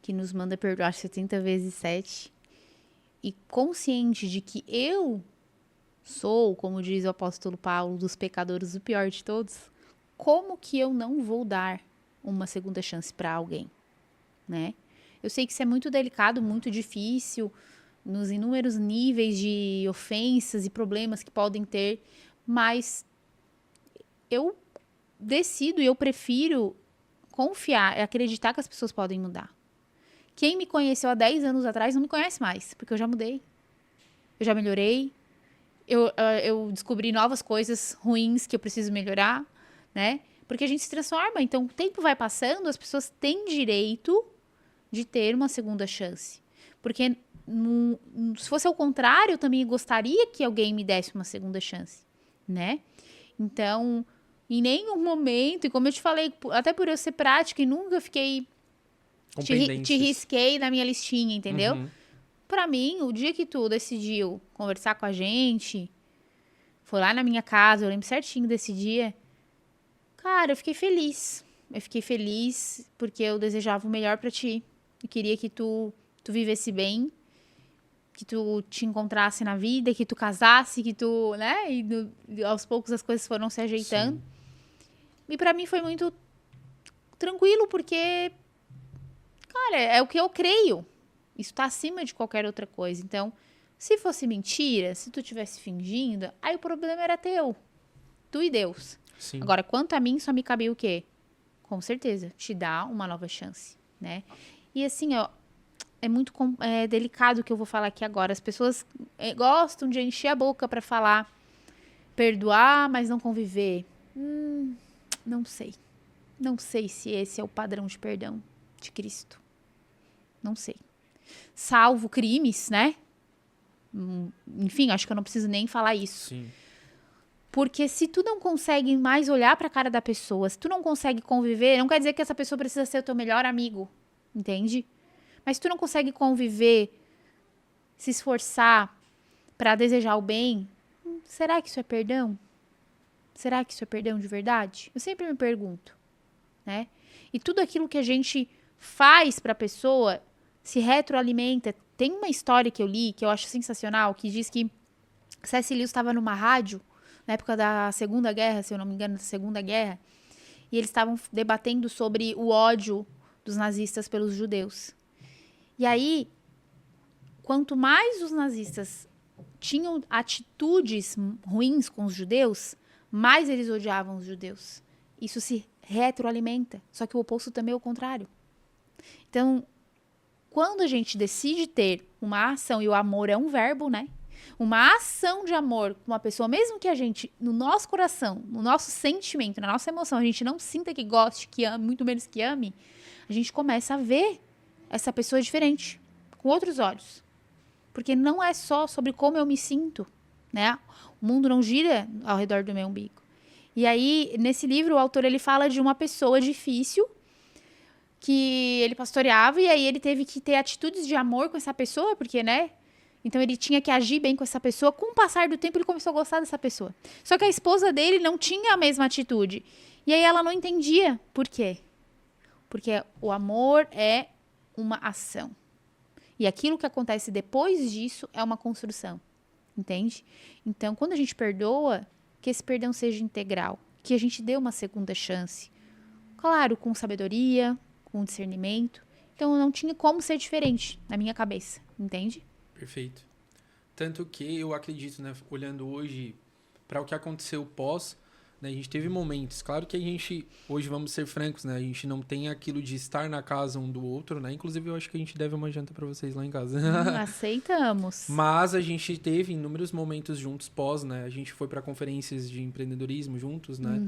que nos manda perdoar 70 vezes 7, e consciente de que eu sou, como diz o apóstolo Paulo, dos pecadores o pior de todos, como que eu não vou dar uma segunda chance para alguém, né? Eu sei que isso é muito delicado, muito difícil, nos inúmeros níveis de ofensas e problemas que podem ter, mas eu decido e eu prefiro confiar e acreditar que as pessoas podem mudar. Quem me conheceu há 10 anos atrás não me conhece mais, porque eu já mudei, eu já melhorei, eu descobri novas coisas ruins que eu preciso melhorar, né? Porque a gente se transforma, então o tempo vai passando, as pessoas têm direito de ter uma segunda chance. Porque se fosse ao contrário, eu também gostaria que alguém me desse uma segunda chance, né? Então, em nenhum momento, e como eu te falei, até por eu ser prática e nunca fiquei... Te risquei na minha listinha, entendeu? Uhum. Pra mim, o dia que tu decidiu conversar com a gente, foi lá na minha casa, eu lembro certinho desse dia, cara, eu fiquei feliz. Eu fiquei feliz porque eu desejava o melhor pra ti. Eu queria que tu vivesse bem, que tu te encontrasse na vida, que tu casasse, que tu, né? E aos poucos as coisas foram se ajeitando. Sim. E pra mim foi muito tranquilo, porque, cara, é o que eu creio. Isso tá acima de qualquer outra coisa. Então, se fosse mentira, se tu estivesse fingindo, aí o problema era teu. Tu e Deus. Sim. Agora, quanto a mim, só me cabia o quê? Com certeza, te dar uma nova chance, né? E assim, ó, é muito delicado o que eu vou falar aqui agora. As pessoas gostam de encher a boca pra falar perdoar, mas não conviver. Não sei. Não sei se esse é o padrão de perdão de Cristo. Não sei. Salvo crimes, né? Enfim, acho que eu não preciso nem falar isso. Sim. Porque se tu não consegue mais olhar pra cara da pessoa, se tu não consegue conviver, não quer dizer que essa pessoa precisa ser o teu melhor amigo, entende? Mas se tu não consegue conviver, se esforçar pra desejar o bem, será que isso é perdão? Será que isso é perdão de verdade? Eu sempre me pergunto, né? E tudo aquilo que a gente faz pra pessoa se retroalimenta. Tem uma história que eu li, que eu acho sensacional, que diz que C.S. Lewis estava numa rádio, na época da Segunda Guerra, se eu não me engano, da Segunda Guerra, e eles estavam debatendo sobre o ódio dos nazistas pelos judeus. E aí, quanto mais os nazistas tinham atitudes ruins com os judeus, mais eles odiavam os judeus. Isso se retroalimenta, só que o oposto também é o contrário. Então, quando a gente decide ter uma ação, e o amor é um verbo, né? Uma ação de amor com uma pessoa, mesmo que a gente, no nosso coração, no nosso sentimento, na nossa emoção, a gente não sinta que goste, que ame, muito menos que ame, a gente começa a ver essa pessoa diferente, com outros olhos. Porque não é só sobre como eu me sinto, né? O mundo não gira ao redor do meu umbigo. E aí, nesse livro, o autor ele fala de uma pessoa difícil que ele pastoreava e aí ele teve que ter atitudes de amor com essa pessoa, porque, né? Então ele tinha que agir bem com essa pessoa. Com o passar do tempo, ele começou a gostar dessa pessoa. Só que a esposa dele não tinha a mesma atitude. E aí ela não entendia por quê. Porque o amor é uma ação. E aquilo que acontece depois disso é uma construção. Entende? Então, quando a gente perdoa, que esse perdão seja integral. Que a gente dê uma segunda chance. Claro, com sabedoria, com discernimento. Então, não tinha como ser diferente na minha cabeça. Entende? Perfeito. Tanto que eu acredito, né, olhando hoje para o que aconteceu pós, né, a gente teve momentos, claro que a gente, hoje vamos ser francos, né, a gente não tem aquilo de estar na casa um do outro, né, inclusive eu acho que a gente deve uma janta para vocês lá em casa. Aceitamos. Mas a gente teve inúmeros momentos juntos pós, né, a gente foi para conferências de empreendedorismo juntos, né,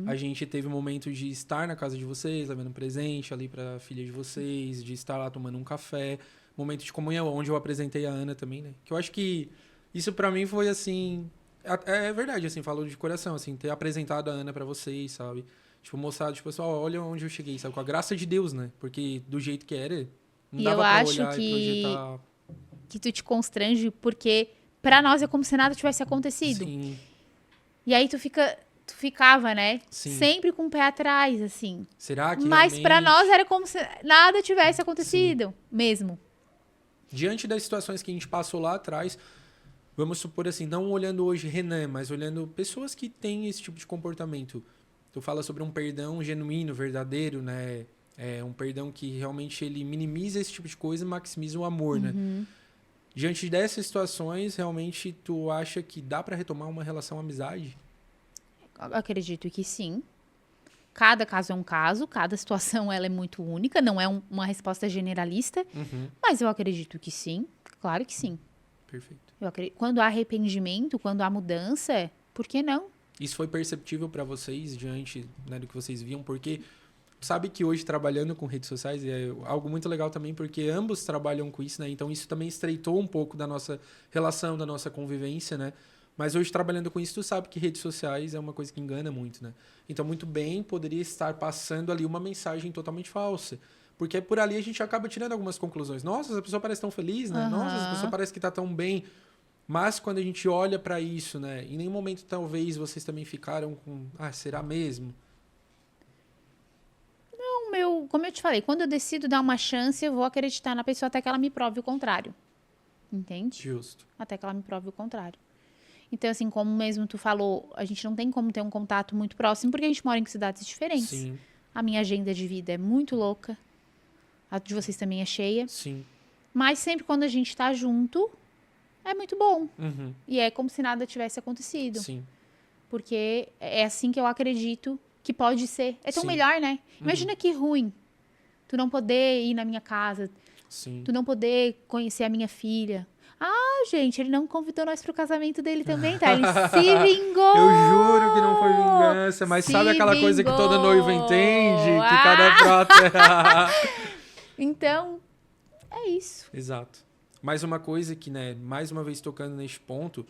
a gente teve momentos de estar na casa de vocês, levando presente ali para a filha de vocês, de estar lá tomando um café, momento de comunhão, onde eu apresentei a Ana também, né? Que eu acho que isso pra mim foi, assim... É verdade, assim, falo de coração, assim, ter apresentado a Ana pra vocês, sabe? Tipo, mostrado, tipo, pessoal, olha onde eu cheguei, sabe? Com a graça de Deus, né? Porque do jeito que era, não E dava eu pra acho olhar e projetar... que tu te constrange, porque pra nós é como se nada tivesse acontecido. Sim, E aí tu ficava, né? Sim. Sempre com o pé atrás, assim. será que Mas realmente... pra nós era como se nada tivesse acontecido, mesmo. Diante das situações que a gente passou lá atrás, vamos supor assim, não olhando hoje Renan, mas olhando pessoas que têm esse tipo de comportamento. Tu fala sobre um perdão genuíno, verdadeiro, né? É um perdão que realmente ele minimiza esse tipo de coisa e maximiza o amor, né? Diante dessas situações, realmente tu acha que dá pra retomar uma relação amizade? Eu acredito que sim. Cada caso é um caso, cada situação ela é muito única, não é uma resposta generalista, mas eu acredito que sim, claro que sim. Perfeito. Quando há arrependimento, quando há mudança, por que não? Isso foi perceptível pra vocês diante, né, do que vocês viam? Porque sabe que hoje trabalhando com redes sociais é algo muito legal também, porque ambos trabalham com isso, né? Então isso também estreitou um pouco da nossa relação, da nossa convivência, né? Mas hoje trabalhando com isso, tu sabe que redes sociais é uma coisa que engana muito, né? Então muito bem poderia estar passando ali uma mensagem totalmente falsa. Porque por ali a gente acaba tirando algumas conclusões. Nossa, essa pessoa parece tão feliz, né? Nossa, essa pessoa parece que tá tão bem. Mas quando a gente olha pra isso, né? Em nenhum momento talvez vocês também ficaram com... Ah, será mesmo? Como eu te falei, quando eu decido dar uma chance, eu vou acreditar na pessoa até que ela me prove o contrário. Entende? Justo. Até que ela me prove o contrário. Então, assim, como mesmo tu falou, a gente não tem como ter um contato muito próximo porque a gente mora em cidades diferentes. Sim, A minha agenda de vida é muito louca. A de vocês também é cheia. sim. Mas sempre quando a gente tá junto, é muito bom. Uhum, E é como se nada tivesse acontecido. sim. Porque é assim que eu acredito que pode ser. É tão Sim. melhor, né? Imagina que ruim. Tu não poder ir na minha casa. Sim. Tu não poder conhecer a minha filha. Ah, gente, ele não convidou nós pro casamento dele também, tá? Ele se vingou! Eu juro que não foi vingança, mas Se sabe aquela coisa que todo vingou! noivo entende? Que cada prato é... Então, é isso. Exato. Mais uma coisa que, né, mais uma vez tocando neste ponto,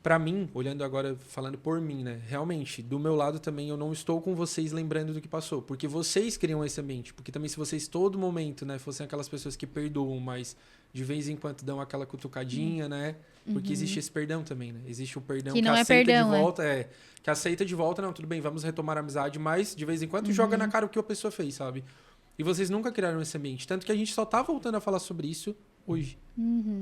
pra mim, olhando agora, falando por mim, né, realmente, do meu lado também eu não estou com vocês lembrando do que passou, porque vocês criam esse ambiente, porque também se vocês todo momento, né, fossem aquelas pessoas que perdoam, mas de vez em quando dão aquela cutucadinha, né, porque existe esse perdão também, né, existe o perdão Que que não é aceita perdão, de volta, que aceita de volta, não, tudo bem, vamos retomar a amizade, mas de vez em quando joga na cara o que a pessoa fez, sabe? E vocês nunca criaram esse ambiente, tanto que a gente só tá voltando a falar sobre isso hoje.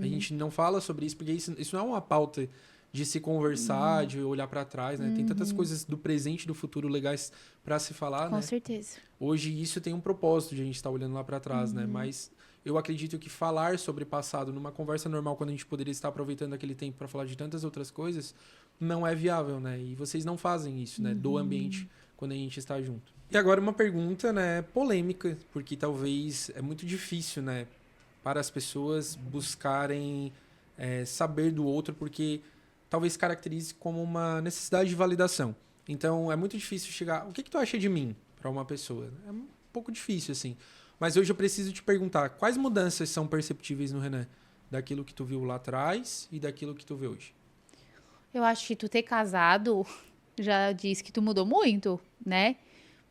A gente não fala sobre isso, porque isso não é uma pauta de se conversar, de olhar pra trás, né? Tem tantas coisas do presente e do futuro legais pra se falar, Com né? certeza. Hoje isso tem um propósito de a gente estar olhando lá pra trás, né? Mas eu acredito que falar sobre passado numa conversa normal, quando a gente poderia estar aproveitando aquele tempo pra falar de tantas outras coisas, não é viável, né? E vocês não fazem isso, né? Do ambiente quando a gente está junto. E agora uma pergunta, né, polêmica, porque talvez é muito difícil, né, para as pessoas buscarem saber do outro, porque talvez caracterize como uma necessidade de validação. Então é muito difícil chegar. O que tu acha de mim para uma pessoa? É um pouco difícil, assim. Mas hoje eu preciso te perguntar: quais mudanças são perceptíveis no Renan? Daquilo que tu viu lá atrás e daquilo que tu vê hoje. Eu acho que tu ter casado já diz que tu mudou muito, né?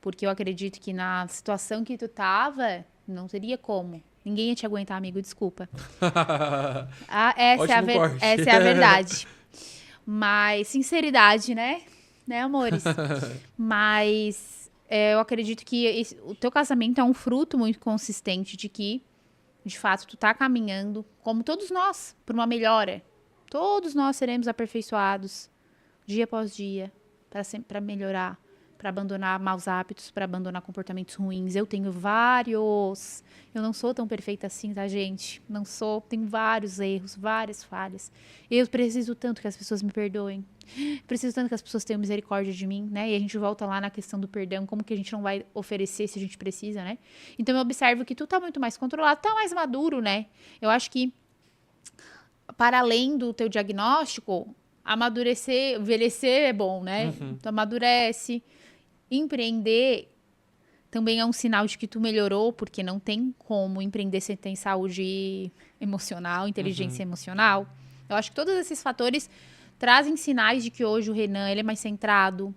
Porque eu acredito que na situação que tu tava, não teria como. Ninguém ia te aguentar, amigo, desculpa. Ótimo corte. Essa é a verdade. Mas, sinceridade, né? Né, amores? Mas eu acredito que o teu casamento é um fruto muito consistente de que, de fato, tu tá caminhando, como todos nós, por uma melhora. Todos nós seremos aperfeiçoados, dia após dia, para melhorar, para abandonar maus hábitos, para abandonar comportamentos ruins. Eu tenho vários. Eu não sou tão perfeita assim, tá, gente? Não sou. Tenho vários erros, várias falhas. Eu preciso tanto que as pessoas me perdoem. Preciso tanto que as pessoas tenham misericórdia de mim, né? E a gente volta lá na questão do perdão, como que a gente não vai oferecer se a gente precisa, né? Então eu observo que tu tá muito mais controlado, tá mais maduro, né? Eu acho que para além do teu diagnóstico, amadurecer, envelhecer é bom, né? Tu amadurece. Empreender também é um sinal de que tu melhorou, porque não tem como empreender sem ter saúde emocional, inteligência emocional. Eu acho que todos esses fatores trazem sinais de que hoje o Renan ele é mais centrado,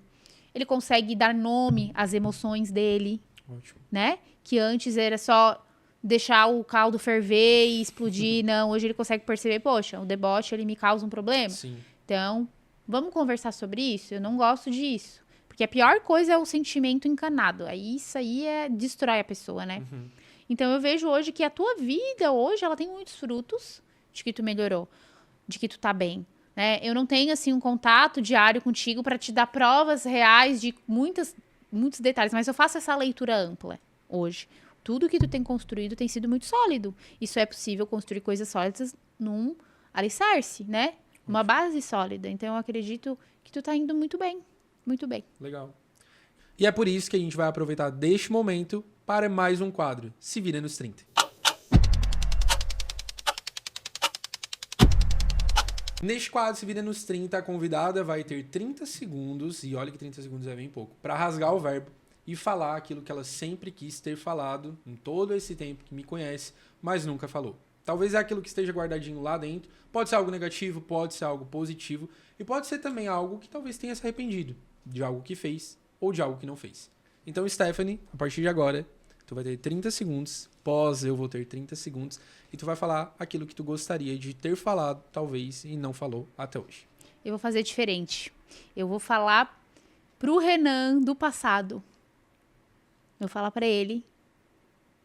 ele consegue dar nome às emoções dele, Ótimo. né? Que antes era só deixar o caldo ferver e explodir. Não, hoje ele consegue perceber, poxa, o deboche ele me causa um problema. Sim. Então, vamos conversar sobre isso? Eu não gosto disso. Porque a pior coisa é o sentimento encanado. Aí isso aí destrói a pessoa, né? Então eu vejo hoje que a tua vida hoje ela tem muitos frutos de que tu melhorou, de que tu tá bem, né? Eu não tenho assim um contato diário contigo para te dar provas reais de muitos detalhes, mas eu faço essa leitura ampla hoje. Tudo que tu tem construído tem sido muito sólido. Isso é possível construir coisas sólidas num alicerce, né? Uma base sólida. Então eu acredito que tu tá indo muito bem. Muito bem. Legal. E é por isso que a gente vai aproveitar deste momento para mais um quadro, Se Vira nos 30. Neste quadro, Se Vira nos 30, a convidada vai ter 30 segundos, e olha que 30 segundos é bem pouco, para rasgar o verbo e falar aquilo que ela sempre quis ter falado em todo esse tempo que me conhece, mas nunca falou. Talvez é aquilo que esteja guardadinho lá dentro. Pode ser algo negativo, pode ser algo positivo, e pode ser também algo que talvez tenha se arrependido de algo que fez ou de algo que não fez. Então, Stephanie, a partir de agora, tu vai ter 30 segundos, eu vou ter 30 segundos, e tu vai falar aquilo que tu gostaria de ter falado, talvez, e não falou até hoje. Eu vou fazer diferente. Eu vou falar pro Renan do passado. Eu vou falar pra ele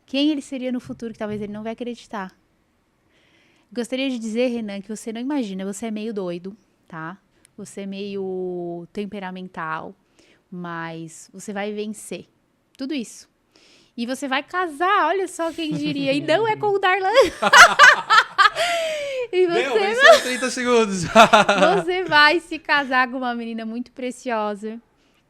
quem ele seria no futuro, que talvez ele não vai acreditar. Gostaria de dizer, Renan, que você não imagina, você é meio doido, tá? Você é meio temperamental, mas você vai vencer tudo isso. E você vai casar, olha só quem diria. E não é com o Darlan. E Venceu 30 segundos. Você vai se casar com uma menina muito preciosa.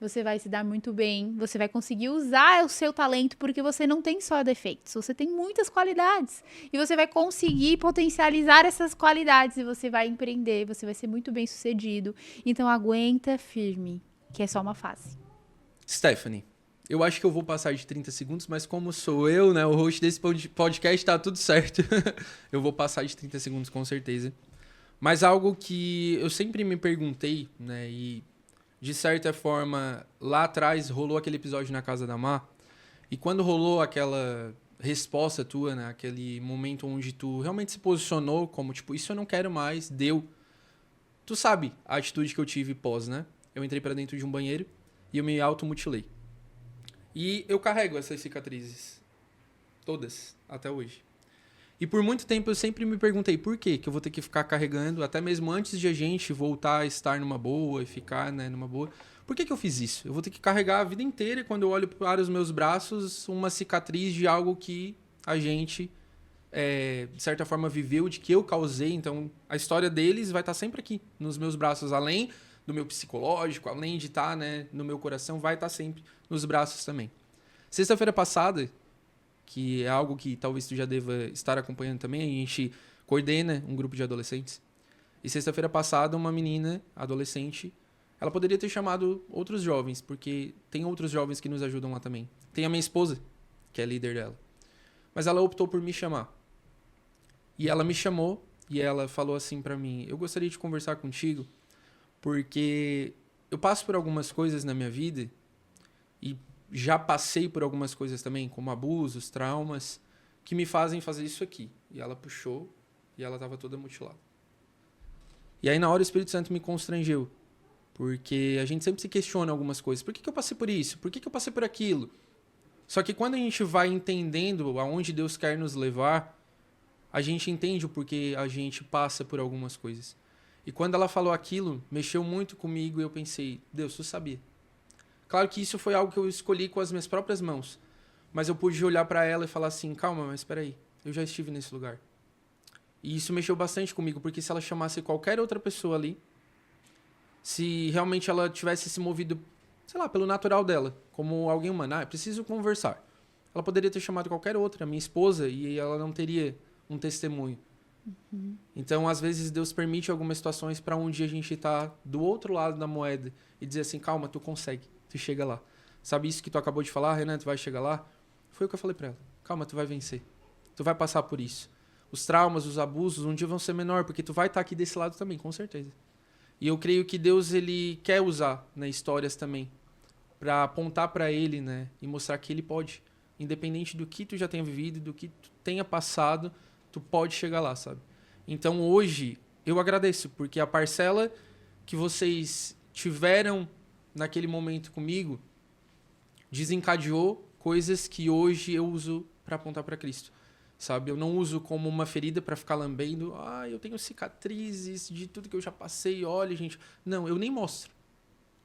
Você vai se dar muito bem. Você vai conseguir usar o seu talento, porque você não tem só defeitos. Você tem muitas qualidades. E você vai conseguir potencializar essas qualidades. E você vai empreender. Você vai ser muito bem sucedido. Então, aguenta firme, que é só uma fase. Stephanie, eu acho que eu vou passar de 30 segundos, mas como sou eu, né, o host desse podcast, tá tudo certo. Eu vou passar de 30 segundos com certeza. Mas algo que eu sempre me perguntei, né, e de certa forma, lá atrás rolou aquele episódio na Casa da Má, e quando rolou aquela resposta tua, né, aquele momento onde tu realmente se posicionou como, tipo, isso eu não quero mais, deu. Tu sabe a atitude que eu tive pós, né? Eu entrei pra dentro de um banheiro e eu me automutilei. E eu carrego essas cicatrizes. Todas, até hoje. E por muito tempo eu sempre me perguntei por quê que eu vou ter que ficar carregando, até mesmo antes de a gente voltar a estar numa boa e ficar, né, numa boa. Por que eu fiz isso? Eu vou ter que carregar a vida inteira e quando eu olho para os meus braços, uma cicatriz de algo que a gente, de certa forma, viveu, de que eu causei. Então, a história deles vai estar sempre aqui, nos meus braços, além do meu psicológico, além de estar, né, no meu coração, vai estar sempre nos braços também. Sexta-feira passada, que é algo que talvez tu já deva estar acompanhando também, a gente coordena um grupo de adolescentes. E sexta-feira passada, uma menina, adolescente, ela poderia ter chamado outros jovens, porque tem outros jovens que nos ajudam lá também. Tem a minha esposa, que é líder dela. Mas ela optou por me chamar. E ela me chamou e ela falou assim pra mim, eu gostaria de conversar contigo, porque eu passo por algumas coisas na minha vida e já passei por algumas coisas também, como abusos, traumas, que me fazem fazer isso aqui. E ela puxou e ela estava toda mutilada. E aí na hora o Espírito Santo me constrangeu, porque a gente sempre se questiona algumas coisas. Por que eu passei por isso? Por que eu passei por aquilo? Só que quando a gente vai entendendo aonde Deus quer nos levar, a gente entende o porquê a gente passa por algumas coisas. E quando ela falou aquilo, mexeu muito comigo e eu pensei, Deus, tu sabia. Claro que isso foi algo que eu escolhi com as minhas próprias mãos. Mas eu pude olhar para ela e falar assim, calma, mas espera aí, eu já estive nesse lugar. E isso mexeu bastante comigo, porque se ela chamasse qualquer outra pessoa ali, se realmente ela tivesse se movido, sei lá, pelo natural dela, como alguém humano, preciso conversar. Ela poderia ter chamado qualquer outra, minha esposa, e ela não teria um testemunho. Uhum. Então, às vezes, Deus permite algumas situações para um dia a gente estar do outro lado da moeda e dizer assim, calma, tu consegue. Tu chega lá. Sabe isso que tu acabou de falar, Renan? Tu vai chegar lá? Foi o que eu falei pra ela. Calma, tu vai vencer. Tu vai passar por isso. Os traumas, os abusos, um dia vão ser menor, porque tu vai estar aqui desse lado também, com certeza. E eu creio que Deus, ele quer usar, né, histórias também pra apontar pra ele, né, e mostrar que ele pode. Independente do que tu já tenha vivido, do que tu tenha passado, tu pode chegar lá, sabe? Então hoje, eu agradeço, porque a parcela que vocês tiveram naquele momento comigo, desencadeou coisas que hoje eu uso para apontar para Cristo, sabe? Eu não uso como uma ferida para ficar lambendo, eu tenho cicatrizes de tudo que eu já passei, olha, gente. Não, eu nem mostro,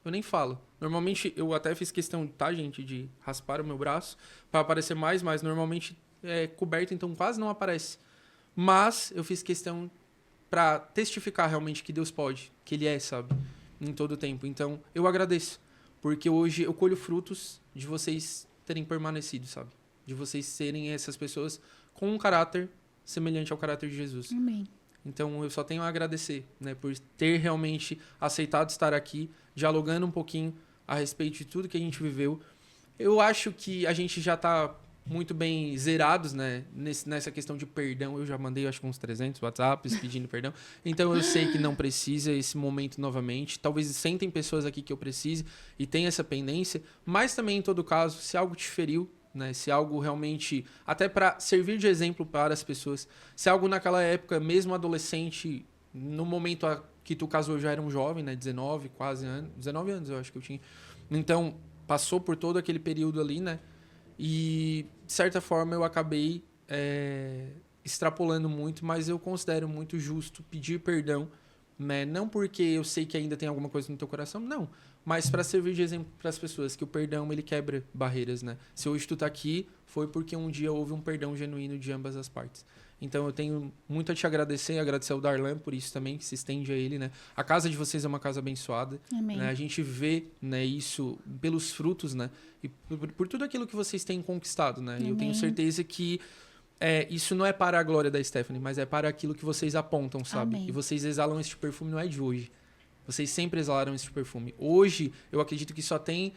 eu nem falo. Normalmente, eu até fiz questão, tá, gente, de raspar o meu braço para aparecer mais, mas normalmente é coberto, então quase não aparece. Mas eu fiz questão para testificar realmente que Deus pode, que Ele é, sabe? Em todo o tempo. Então, eu agradeço. Porque hoje eu colho frutos de vocês terem permanecido, sabe? De vocês serem essas pessoas com um caráter semelhante ao caráter de Jesus. Amém. Então, eu só tenho a agradecer, né? Por ter realmente aceitado estar aqui, dialogando um pouquinho a respeito de tudo que a gente viveu. Eu acho que a gente já está muito bem zerados, né? Nessa questão de perdão. Eu já mandei, acho que uns 300 WhatsApps pedindo perdão. Então, eu sei que não precisa esse momento novamente. Talvez sentem pessoas aqui que eu precise e tenha essa pendência. Mas também, em todo caso, se algo te feriu, né? Se algo realmente... Até para servir de exemplo para as pessoas. Se algo naquela época, mesmo adolescente, no momento que tu casou, já era um jovem, né? 19 anos. 19 anos, eu acho que eu tinha. Então, passou por todo aquele período ali, né? E, de certa forma, eu acabei extrapolando muito, mas eu considero muito justo pedir perdão, né? Não porque eu sei que ainda tem alguma coisa no teu coração, não. Mas para servir de exemplo para as pessoas, que o perdão, ele quebra barreiras, né? Se hoje tu tá aqui, foi porque um dia houve um perdão genuíno de ambas as partes. Então eu tenho muito a te agradecer, agradecer ao Darlan por isso também, que se estende a ele, né? A casa de vocês é uma casa abençoada. Amém. Né? A gente vê, né, isso pelos frutos, né? E por tudo aquilo que vocês têm conquistado, né? E eu tenho certeza que isso não é para a glória da Stephanie, mas é para aquilo que vocês apontam, sabe? Amém. E vocês exalam este perfume, não é de hoje. Vocês sempre exalaram esse perfume. Hoje, eu acredito que só tem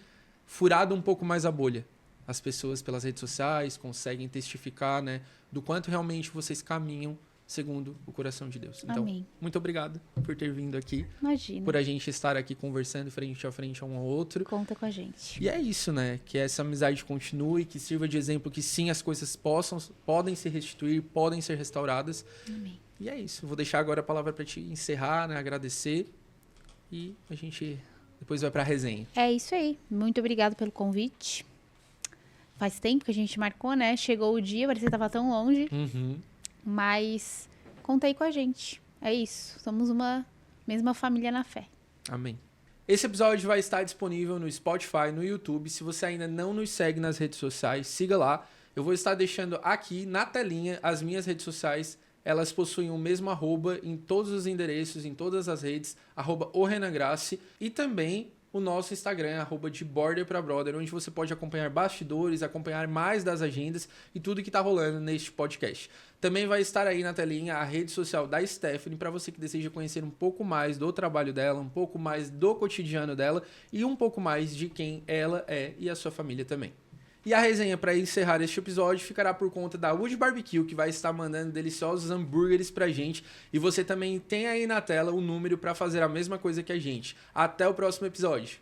furado um pouco mais a bolha. As pessoas pelas redes sociais conseguem testificar, né, do quanto realmente vocês caminham segundo o coração de Deus. Então, Amém. muito obrigado por ter vindo aqui. Imagina. Por a gente estar aqui conversando frente a frente um ao outro. Conta com a gente. E é isso, né? Que essa amizade continue, que sirva de exemplo que sim, as coisas podem se restituir, podem ser restauradas. Amém. E é isso. Vou deixar agora a palavra para te encerrar, né? Agradecer. E a gente depois vai para a resenha. É isso aí. Muito obrigado pelo convite. Faz tempo que a gente marcou, né? Chegou o dia, parecia que estava tão longe. Uhum. Mas conta aí com a gente. É isso. Somos uma mesma família na fé. Amém. Esse episódio vai estar disponível no Spotify, no YouTube. Se você ainda não nos segue nas redes sociais, siga lá. Eu vou estar deixando aqui na telinha as minhas redes sociais. Elas possuem o mesmo arroba em todos os endereços, em todas as redes, @orenangrace. E também o nosso Instagram, @de Border pra Brother, onde você pode acompanhar bastidores, acompanhar mais das agendas e tudo que está rolando neste podcast. Também vai estar aí na telinha a rede social da Stephanie, para você que deseja conhecer um pouco mais do trabalho dela, um pouco mais do cotidiano dela e um pouco mais de quem ela é e a sua família também. E a resenha para encerrar este episódio ficará por conta da Wood Barbecue, que vai estar mandando deliciosos hambúrgueres pra gente. E você também tem aí na tela o número para fazer a mesma coisa que a gente. Até o próximo episódio.